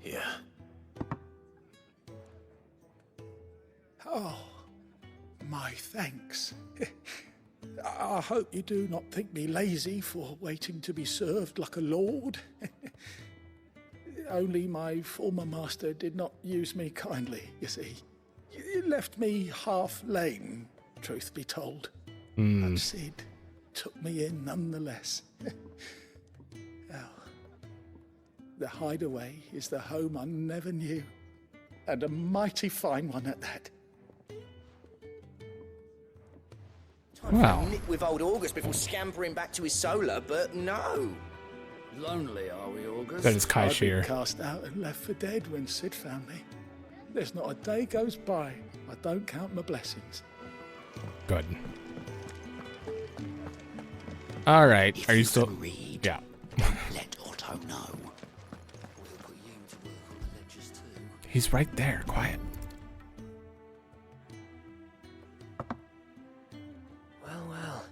[SPEAKER 10] Yeah.
[SPEAKER 8] Oh, my thanks. I hope you do not think me lazy for waiting to be served like a lord. Only my former master did not use me kindly, you see. You left me half lame, truth be told. But Sid took me in nonetheless. Well, the Hideaway is the home I never knew, and a mighty fine one at that.
[SPEAKER 1] Wow.
[SPEAKER 7] Nip with old August before scampering back to his solar, but no.
[SPEAKER 16] Lonely, are we, August?
[SPEAKER 1] That is Kai
[SPEAKER 8] I'd
[SPEAKER 1] Shear.
[SPEAKER 8] been cast out and left for dead when Sid found me. There's not a day goes by I don't count my blessings.
[SPEAKER 1] Good. All right.
[SPEAKER 6] If
[SPEAKER 1] Are you
[SPEAKER 6] you
[SPEAKER 1] still?
[SPEAKER 6] can read,
[SPEAKER 1] Yeah.
[SPEAKER 6] let Otto know. We'll put you to work on the ledgers too.
[SPEAKER 1] He's right there. Quiet.
[SPEAKER 17] Well, well.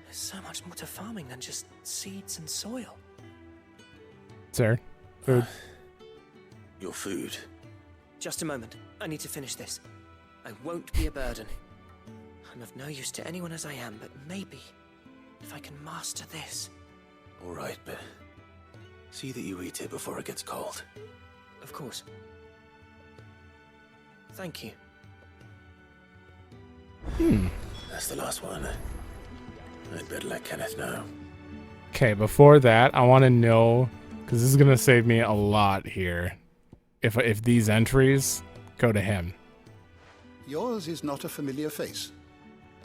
[SPEAKER 17] There's so much more to farming than just seeds and soil.
[SPEAKER 1] Sir. Food.
[SPEAKER 12] Your food.
[SPEAKER 17] Just a moment. I need to finish this. I won't be a burden. I'm of no use to anyone as I am, but maybe if I can master this.
[SPEAKER 12] All right, but see that you eat it before it gets cold.
[SPEAKER 17] Of course. Thank you.
[SPEAKER 12] That's the last one. I'd better let Kenneth know.
[SPEAKER 1] Okay, before that, I want to know, because this is going to save me a lot here, if these entries go to him.
[SPEAKER 18] Yours is not a familiar face.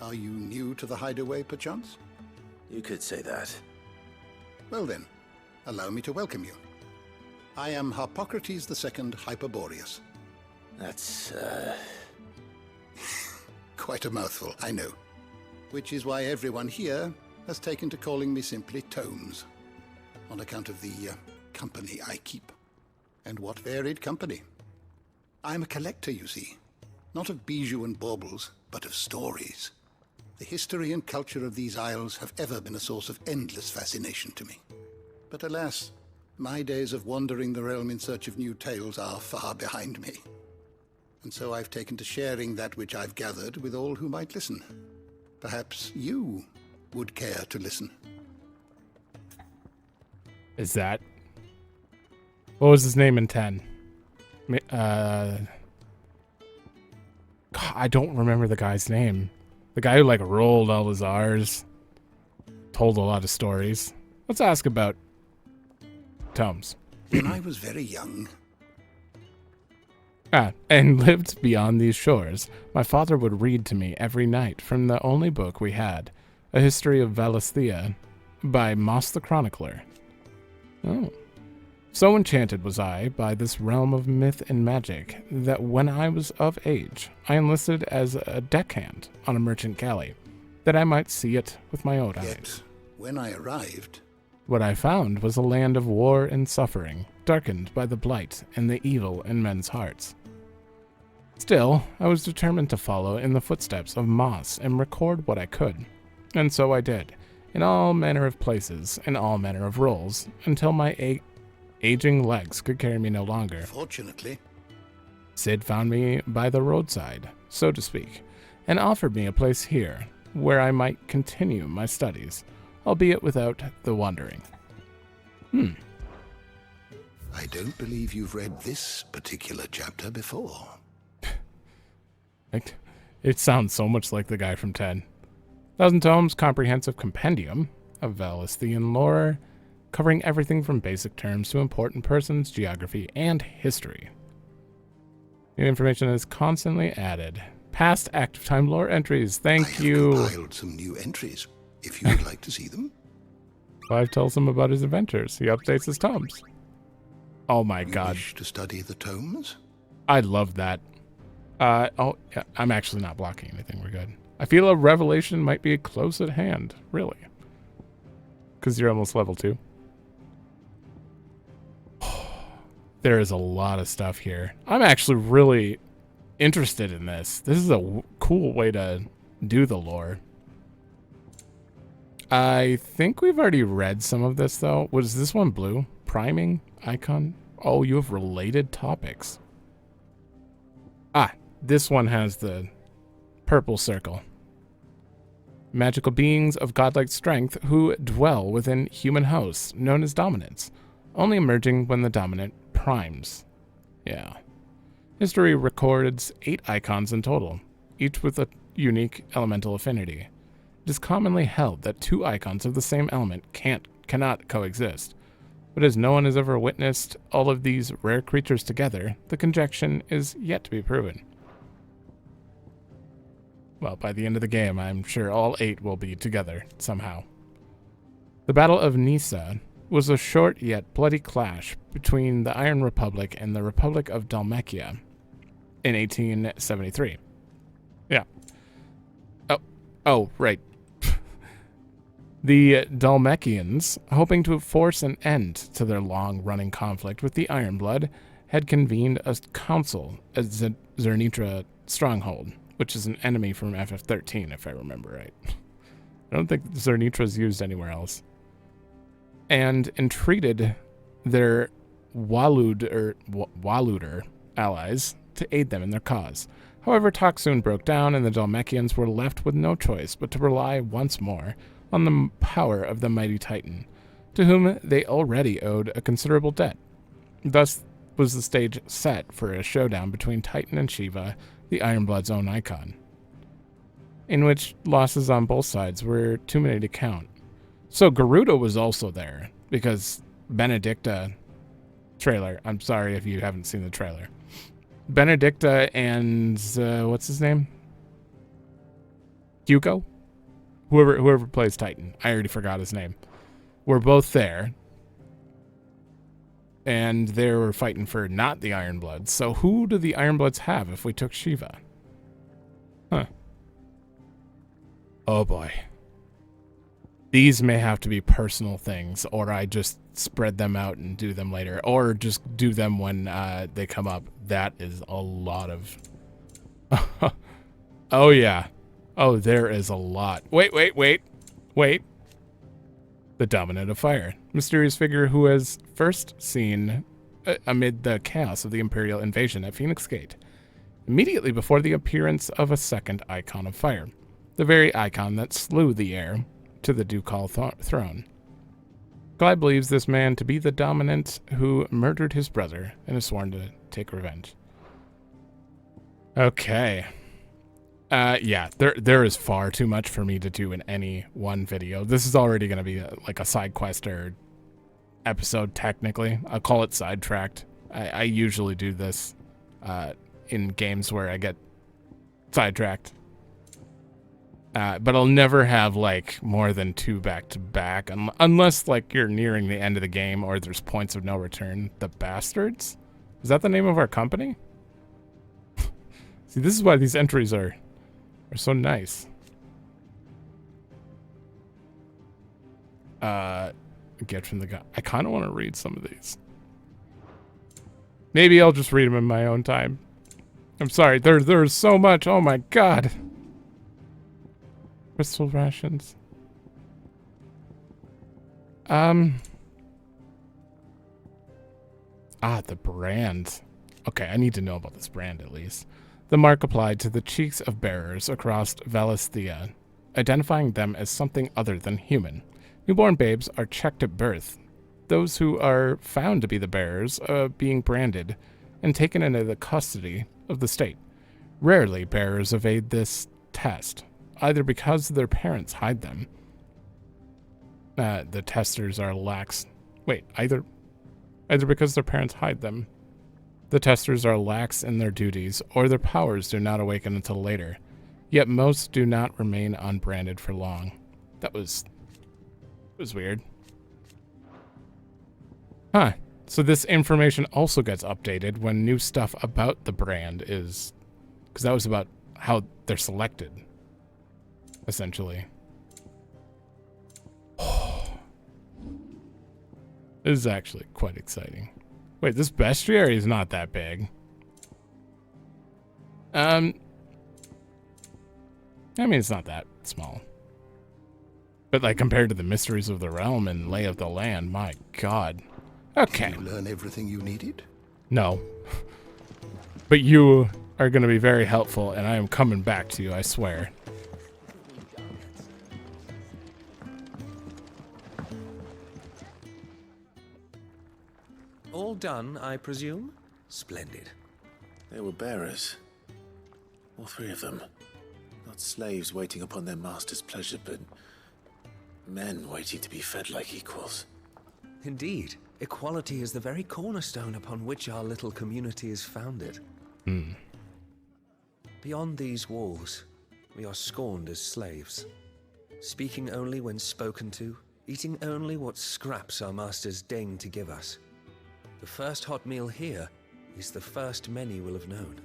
[SPEAKER 18] Are you new to the Hideaway, perchance?
[SPEAKER 12] You could say that.
[SPEAKER 18] Well then, allow me to welcome you. I am Harpocrates II Hyperboreus.
[SPEAKER 12] That's,
[SPEAKER 18] Quite a mouthful, I know. Which is why everyone here has taken to calling me simply Tomes, on account of the company I keep. And what varied company. I'm a collector, you see. Not of bijou and baubles, but of stories. The history and culture of these isles have ever been a source of endless fascination to me. But alas, my days of wandering the realm in search of new tales are far behind me. And so I've taken to sharing that which I've gathered with all who might listen. Perhaps you would care to listen.
[SPEAKER 1] Is that... What was his name in 10? I don't remember the guy's name. The guy who, like, rolled all his R's. Told a lot of stories. Let's ask about Tomes.
[SPEAKER 18] When I was very young...
[SPEAKER 1] And lived beyond these shores, my father would read to me every night from the only book we had, A History of Valisthea by Moss the Chronicler. Oh. So enchanted was I by this realm of myth and magic that when I was of age, I enlisted as a deckhand on a merchant galley, that I might see it with my own eyes.
[SPEAKER 18] Yet, when I arrived...
[SPEAKER 1] What I found was a land of war and suffering, darkened by the blight and the evil in men's hearts. Still, I was determined to follow in the footsteps of Moss and record what I could, and so I did, in all manner of places, in all manner of roles, until my aging legs could carry me no longer.
[SPEAKER 18] Fortunately,
[SPEAKER 1] Sid found me by the roadside, so to speak, and offered me a place here, where I might continue my studies, albeit without the wandering.
[SPEAKER 18] I don't believe you've read this particular chapter before.
[SPEAKER 1] It sounds so much like the guy from 10. 1,000 Tomes Comprehensive Compendium of Valisthean lore, covering everything from basic terms to important persons, geography, and history. New information is constantly added. Past active time lore entries. Thank you.
[SPEAKER 18] I have compiled some new entries, if you would like to see them.
[SPEAKER 1] Clive tells him about his adventures. He updates his tomes. Oh my god.
[SPEAKER 18] Wish to study the tomes?
[SPEAKER 1] I love that. Oh, yeah, I'm actually not blocking anything. We're good. I feel a revelation might be close at hand. Really. Because you're almost level 2. There is a lot of stuff here. I'm actually really interested in this. This is a cool way to do the lore. I think we've already read some of this, though. Was this one blue? Priming? Eikon? Oh, you have related topics. This one has the purple circle. Magical beings of godlike strength who dwell within human hosts, known as dominants, only emerging when the dominant primes. Yeah. History records 8 icons in total, each with a unique elemental affinity. It is commonly held that 2 icons of the same element cannot coexist, but as no one has ever witnessed all of these rare creatures together, the conjecture is yet to be proven. Well, by the end of the game, I'm sure all 8 will be together somehow. The Battle of Nisa was a short yet bloody clash between the Iron Republic and the Republic of Dalmekia in 1873. Yeah. Oh, right. The Dalmekians, hoping to force an end to their long-running conflict with the Ironblood, had convened a council at Zernitra Stronghold, which is an enemy from FF13, if I remember right. I don't think Zernitra is used anywhere else. And entreated their Waluder allies to aid them in their cause. However, talk soon broke down, and the Dalmekians were left with no choice but to rely once more on the power of the mighty Titan, to whom they already owed a considerable debt. Thus was the stage set for a showdown between Titan and Shiva, the Ironblood's own Eikon, in which losses on both sides were too many to count. So Garuda was also there, because Benedicta trailer. I'm sorry if you haven't seen the trailer. Benedicta and what's his name? Hugo? Whoever plays Titan. I already forgot his name. We're both there. And they were fighting for not the Ironbloods. So who do the Ironbloods have if we took Shiva? Huh. Oh boy. These may have to be personal things, or I just spread them out and do them later, or just do them when they come up. That is a lot of... Oh yeah. Oh, there is a lot. Wait. The Dominant of Fire. Mysterious figure who was first seen amid the chaos of the Imperial invasion at Phoenix Gate, immediately before the appearance of a second Icon of Fire, the very icon that slew the heir to the ducal throne. Clyde believes this man to be the Dominant who murdered his brother and is sworn to take revenge. Okay. Yeah, there is far too much for me to do in any one video. This is already going to be like a side quest or episode, technically. I'll call it Sidetracked. I usually do this in games where I get sidetracked. But I'll never have like more than 2 back-to-back, unless like you're nearing the end of the game or there's points of no return. The Bastards? Is that the name of our company? See, this is why these entries are so nice. Get from the guy. I kind of want to read some of these. Maybe I'll just read them in my own time. I'm sorry. There's so much. Oh my god. Crystal rations. The brand. Okay, I need to know about this brand at least. The mark applied to the cheeks of bearers across Valisthea, identifying them as something other than human. Newborn babes are checked at birth. Those who are found to be the bearers are being branded and taken into the custody of the state. Rarely bearers evade this test, either because their parents hide them. The testers are lax. Wait, either because their parents hide them. The testers are lax in their duties, or their powers do not awaken until later. Yet most do not remain unbranded for long. That was weird. Huh. So this information also gets updated when new stuff about the brand is... Because that was about how they're selected, essentially. This is actually quite exciting. Wait, this bestiary is not that big. I mean, it's not that small. But like compared to the mysteries of the realm and lay of the land, my god. Okay.
[SPEAKER 18] Did you learn everything you needed?
[SPEAKER 1] No. But you are going to be very helpful, and I am coming back to you, I swear.
[SPEAKER 15] All done, I presume? Splendid.
[SPEAKER 12] They were bearers. All 3 of them. Not slaves waiting upon their master's pleasure, but men waiting to be fed like equals.
[SPEAKER 15] Indeed. Equality is the very cornerstone upon which our little community is founded. Beyond these walls, We are scorned as slaves, speaking only when spoken to, eating only what scraps our masters deign to give us. The first hot meal here is the first many will have known.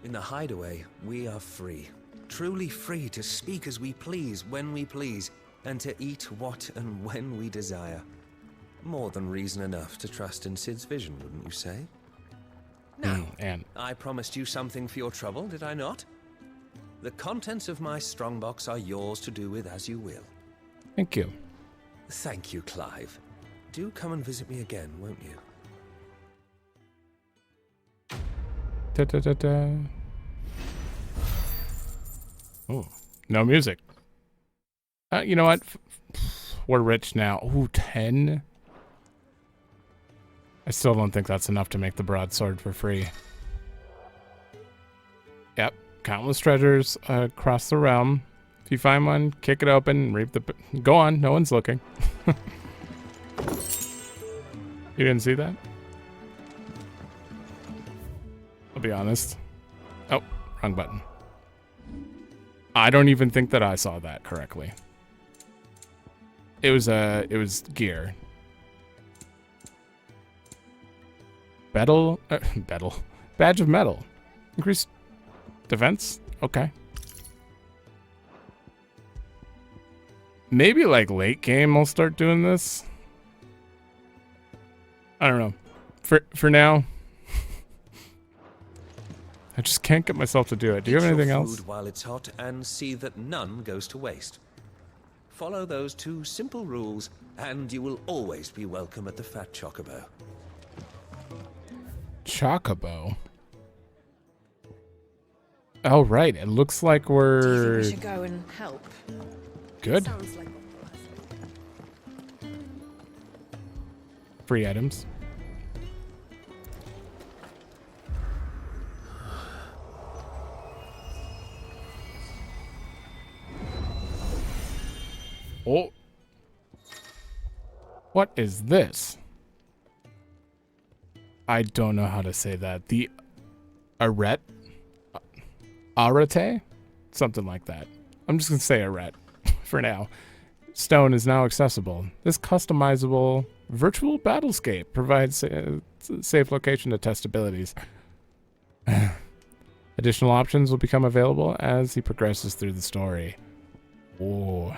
[SPEAKER 15] In the Hideaway, we are free, truly free to speak as we please, when we please, and to eat what and when we desire. More than reason enough to trust in Sid's vision, wouldn't you say? Now,
[SPEAKER 1] and
[SPEAKER 15] I promised you something for your trouble, did I not? The contents of my strongbox are yours to do with as you will.
[SPEAKER 1] Thank you.
[SPEAKER 15] Thank you, Clive. Do come and visit me again, won't you?
[SPEAKER 1] Da, da, da, da. Oh, no music. You know what? We're rich now. Ooh, 10. I still don't think that's enough to make the broadsword for free. Yep, countless treasures across the realm. If you find one, kick it open, reap the... Go on, no one's looking. You didn't see that? I'll be honest. Oh, wrong button. I don't even think that I saw that correctly. It was gear. Badge of metal. Increased defense? Okay. Maybe like late game I'll start doing this. I don't know. For now, I just can't get myself to do it. Do you have anything else?
[SPEAKER 15] Food while it's hot and see that none goes to waste. Follow those 2 simple rules and you will always be welcome at the Fat Chocobo.
[SPEAKER 1] Chocobo? Oh, right. It looks like we're...
[SPEAKER 11] Do you think we should go and help?
[SPEAKER 1] Good.
[SPEAKER 11] Sounds like...
[SPEAKER 1] Free items. Oh. What is this? I don't know how to say that. The arete? Arete? Something like that. I'm just going to say arete for now. Stone is now accessible. This customizable virtual battlescape provides a safe location to test abilities. Additional options will become available as he progresses through the story. Oh.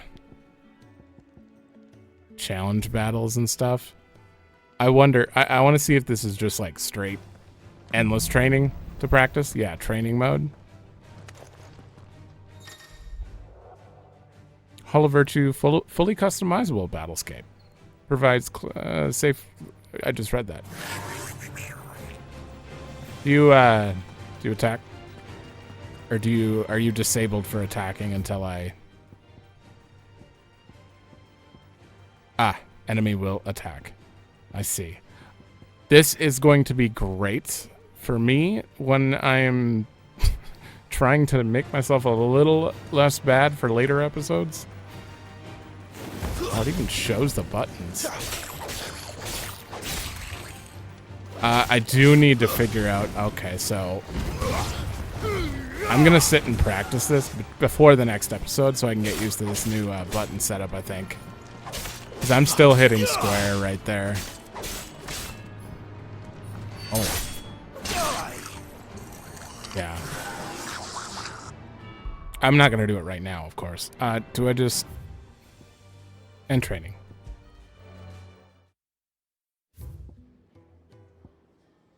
[SPEAKER 1] Challenge battles and stuff. I wonder, I want to see if this is just like straight endless training to practice. Yeah, training mode. Hall of Virtue, fully customizable battlescape. Provides safe... I just read that. Do you attack? Or are you disabled for attacking until I... Ah, enemy will attack. I see. This is going to be great for me when I'm trying to make myself a little less bad for later episodes. Oh, it even shows the buttons. I do need to figure out... Okay, so... I'm going to sit and practice this before the next episode so I can get used to this new button setup, I think. Because I'm still hitting square right there. Oh. Yeah. I'm not going to do it right now, of course. Do I just... And training.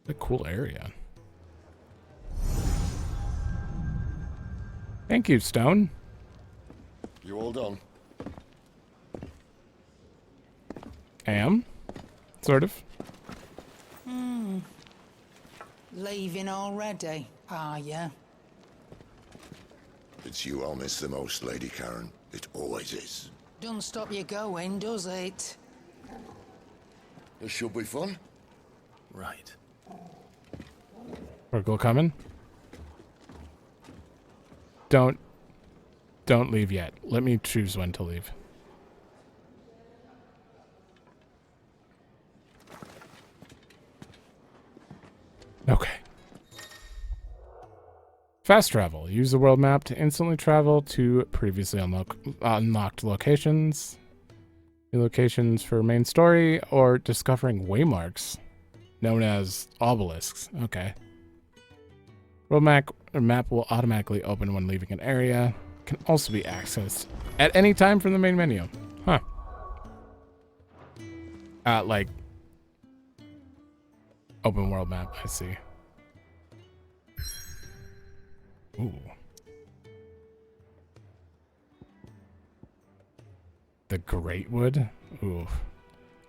[SPEAKER 1] What a cool area. Thank you, Stone.
[SPEAKER 2] You all done?
[SPEAKER 1] I am. Sort of.
[SPEAKER 5] Leaving already, are ya?
[SPEAKER 2] It's you I'll miss the most, Lady Karen. It always is.
[SPEAKER 5] Don't stop you going, does it?
[SPEAKER 2] This should be fun.
[SPEAKER 12] Right.
[SPEAKER 1] Oracle coming. Don't leave yet. Let me choose when to leave. Okay. Fast travel. Use the world map to instantly travel to previously unlocked locations. New locations for main story or discovering waymarks known as obelisks. Okay. World map will automatically open when leaving an area. Can also be accessed at any time from the main menu. Huh. Like open world map, I see. Ooh. The Greatwood? Ooh.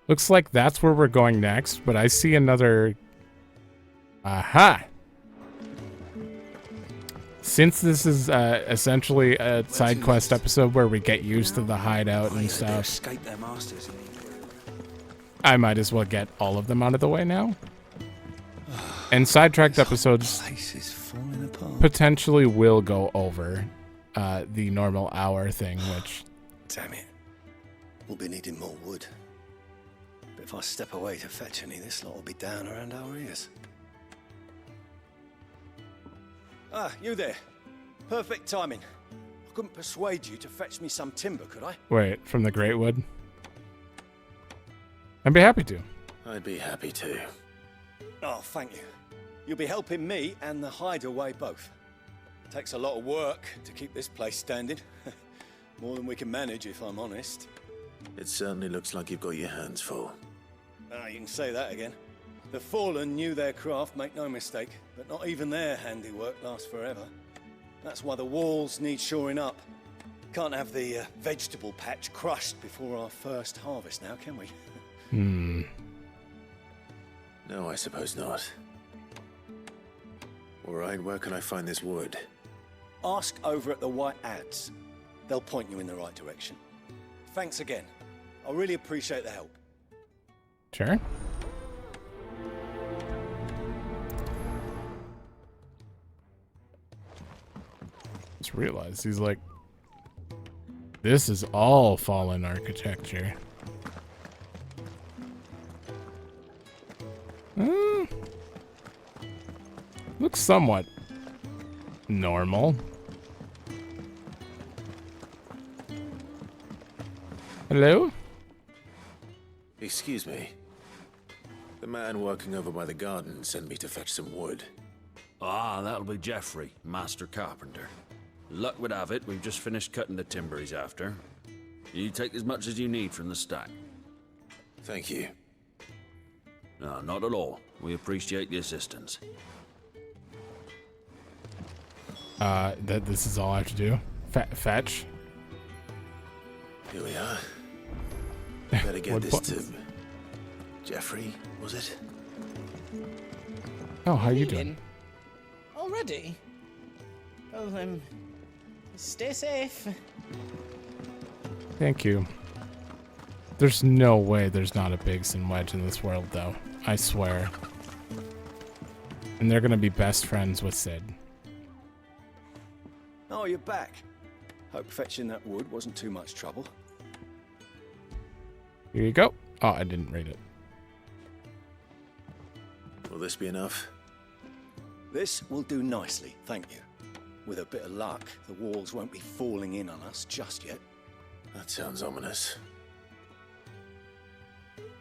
[SPEAKER 1] Looks like that's where we're going next, but I see another... Aha! Since this is essentially a side quest episode where we get used to the hideout and stuff, I might as well get all of them out of the way now. And Sidetracked episodes potentially will go over the normal hour thing, which...
[SPEAKER 19] Damn it. We'll be needing more wood. But if I step away to fetch any, this lot will be down around our ears. Ah, you there. Perfect timing. I couldn't persuade you to fetch me some timber, could I?
[SPEAKER 1] Wait, from the Greatwood? I'd be happy to.
[SPEAKER 12] I'd be happy to.
[SPEAKER 19] Oh, thank you. You'll be helping me and the Hideaway both. Takes a lot of work to keep this place standing. More than we can manage, if I'm honest.
[SPEAKER 12] It certainly looks like you've got your hands full.
[SPEAKER 19] Ah, you can say that again. The Fallen knew their craft, make no mistake, but not even their handiwork lasts forever. That's why the walls need shoring up. Can't have the vegetable patch crushed before our first harvest now, can we?
[SPEAKER 12] No, I suppose not. All right, where can I find this wood?
[SPEAKER 19] Ask over at the White Ads. They'll point you in the right direction. Thanks again. I really appreciate the help.
[SPEAKER 1] Sure. Just realized he's like, this is all Fallen architecture. Looks somewhat normal. Hello?
[SPEAKER 12] Excuse me. The man working over by the garden sent me to fetch some wood.
[SPEAKER 20] Ah, that'll be Geoffrey, master carpenter. Luck would have it, we've just finished cutting the timber he's after. You take as much as you need from the stack.
[SPEAKER 12] Thank you.
[SPEAKER 20] No, not at all. We appreciate the assistance.
[SPEAKER 1] This is all I have to do? Fetch?
[SPEAKER 12] Here we are. Better get this to... Geoffrey, was it?
[SPEAKER 1] Oh, how you doing?
[SPEAKER 13] Already? Well, stay safe.
[SPEAKER 1] Thank you. There's no way there's not a Bigson wedge in this world, though. I swear. And they're gonna be best friends with Sid.
[SPEAKER 19] Oh, you're back. Hope fetching that wood wasn't too much trouble.
[SPEAKER 1] Here you go. Oh, I didn't read it.
[SPEAKER 12] Will this be enough?
[SPEAKER 19] This will do nicely, thank you. With a bit of luck, the walls won't be falling in on us just yet.
[SPEAKER 12] That sounds ominous.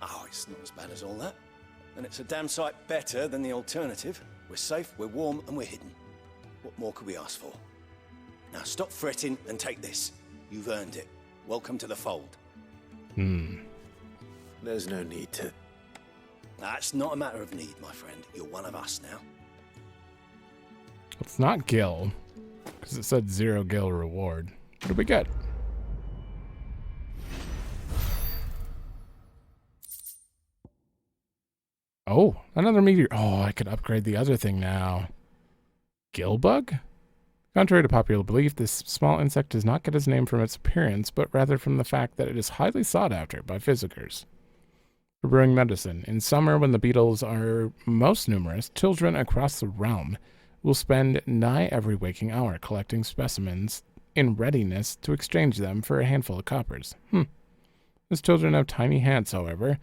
[SPEAKER 19] Oh, it's not as bad as all that. And it's a damn sight better than the alternative. We're safe, we're warm, and we're hidden. What more could we ask for? Now stop fretting and take this. You've earned it. Welcome to the fold.
[SPEAKER 12] There's no need to...
[SPEAKER 19] That's not a matter of need, my friend. You're one of us now.
[SPEAKER 1] It's not Gil, because it said 0 Gil reward. What do we get? Oh, another meteor. Oh, I could upgrade the other thing now. Gilbug? Contrary to popular belief, this small insect does not get its name from its appearance, but rather from the fact that it is highly sought after by physicers. For brewing medicine, in summer when the beetles are most numerous, children across the realm will spend nigh every waking hour collecting specimens in readiness to exchange them for a handful of coppers. As children have tiny hands, however,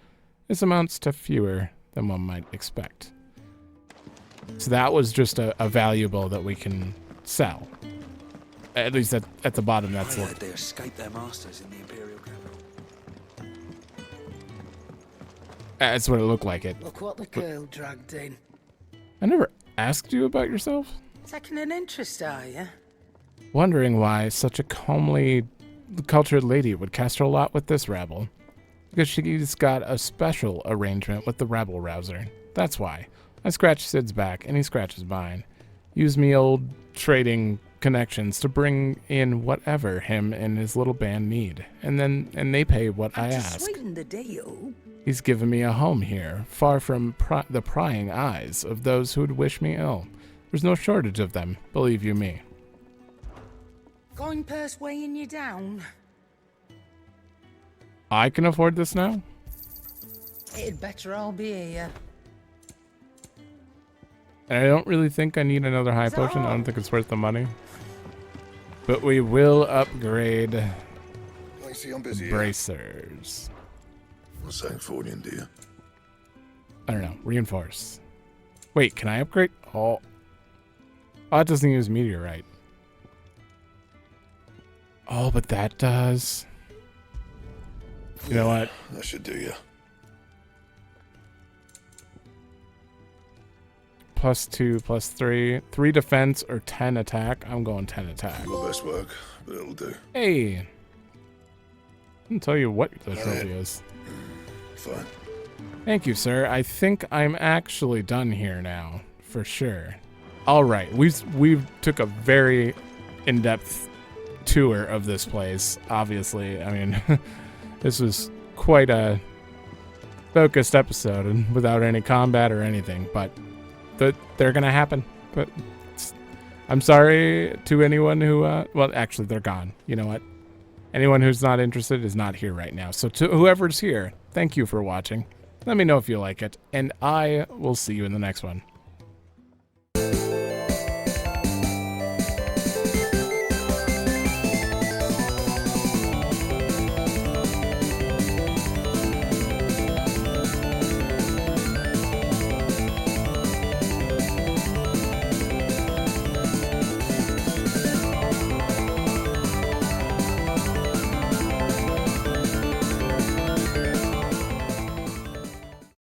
[SPEAKER 1] this amounts to fewer than one might expect. So that was just a valuable that we can sell. At least at the bottom, that's
[SPEAKER 15] I
[SPEAKER 1] what.
[SPEAKER 15] heard they escaped their masters in the Imperial capital.
[SPEAKER 1] That's what it looked like. It.
[SPEAKER 5] Look what the girl dragged in.
[SPEAKER 1] I never asked you about yourself.
[SPEAKER 5] Taking an interest, are you?
[SPEAKER 1] Wondering why such a comely, cultured lady would cast her lot with this rabble. Because she's got a special arrangement with the rabble rouser. That's why. I scratch Sid's back, and he scratches mine. Use me old trading connections to bring in whatever him and his little band need. And they pay what I ask.
[SPEAKER 5] Sweeten the deal.
[SPEAKER 1] He's given me a home here, far from the prying eyes of those who would wish me ill. There's no shortage of them, believe you me.
[SPEAKER 5] Coin purse weighing you down.
[SPEAKER 1] I can afford this now?
[SPEAKER 5] It'd better all be here.
[SPEAKER 1] And I don't really think I need another high potion. I don't think it's worth the money. But we will upgrade
[SPEAKER 14] I see I'm busy.
[SPEAKER 1] bracers.
[SPEAKER 14] What's saying for you, dear?
[SPEAKER 1] I don't know. Reinforce. Wait, can I upgrade? Oh, it doesn't use meteorite. Oh, but that does. You know what?
[SPEAKER 14] That should do you.
[SPEAKER 1] +2, +3. 3 defense or 10 attack. I'm going 10 attack.
[SPEAKER 14] My best work, but it'll do.
[SPEAKER 1] Hey. I can tell you what the trophy is.
[SPEAKER 14] Fine.
[SPEAKER 1] Thank you, sir. I think I'm actually done here now, for sure. All right, we took a very in-depth tour of this place. Obviously, I mean, this was quite a focused episode, and without any combat or anything. But they're gonna happen. But I'm sorry to anyone who. Well, actually, they're gone. You know what? Anyone who's not interested is not here right now. So to whoever's here, thank you for watching. Let me know if you like it, and I will see you in the next one.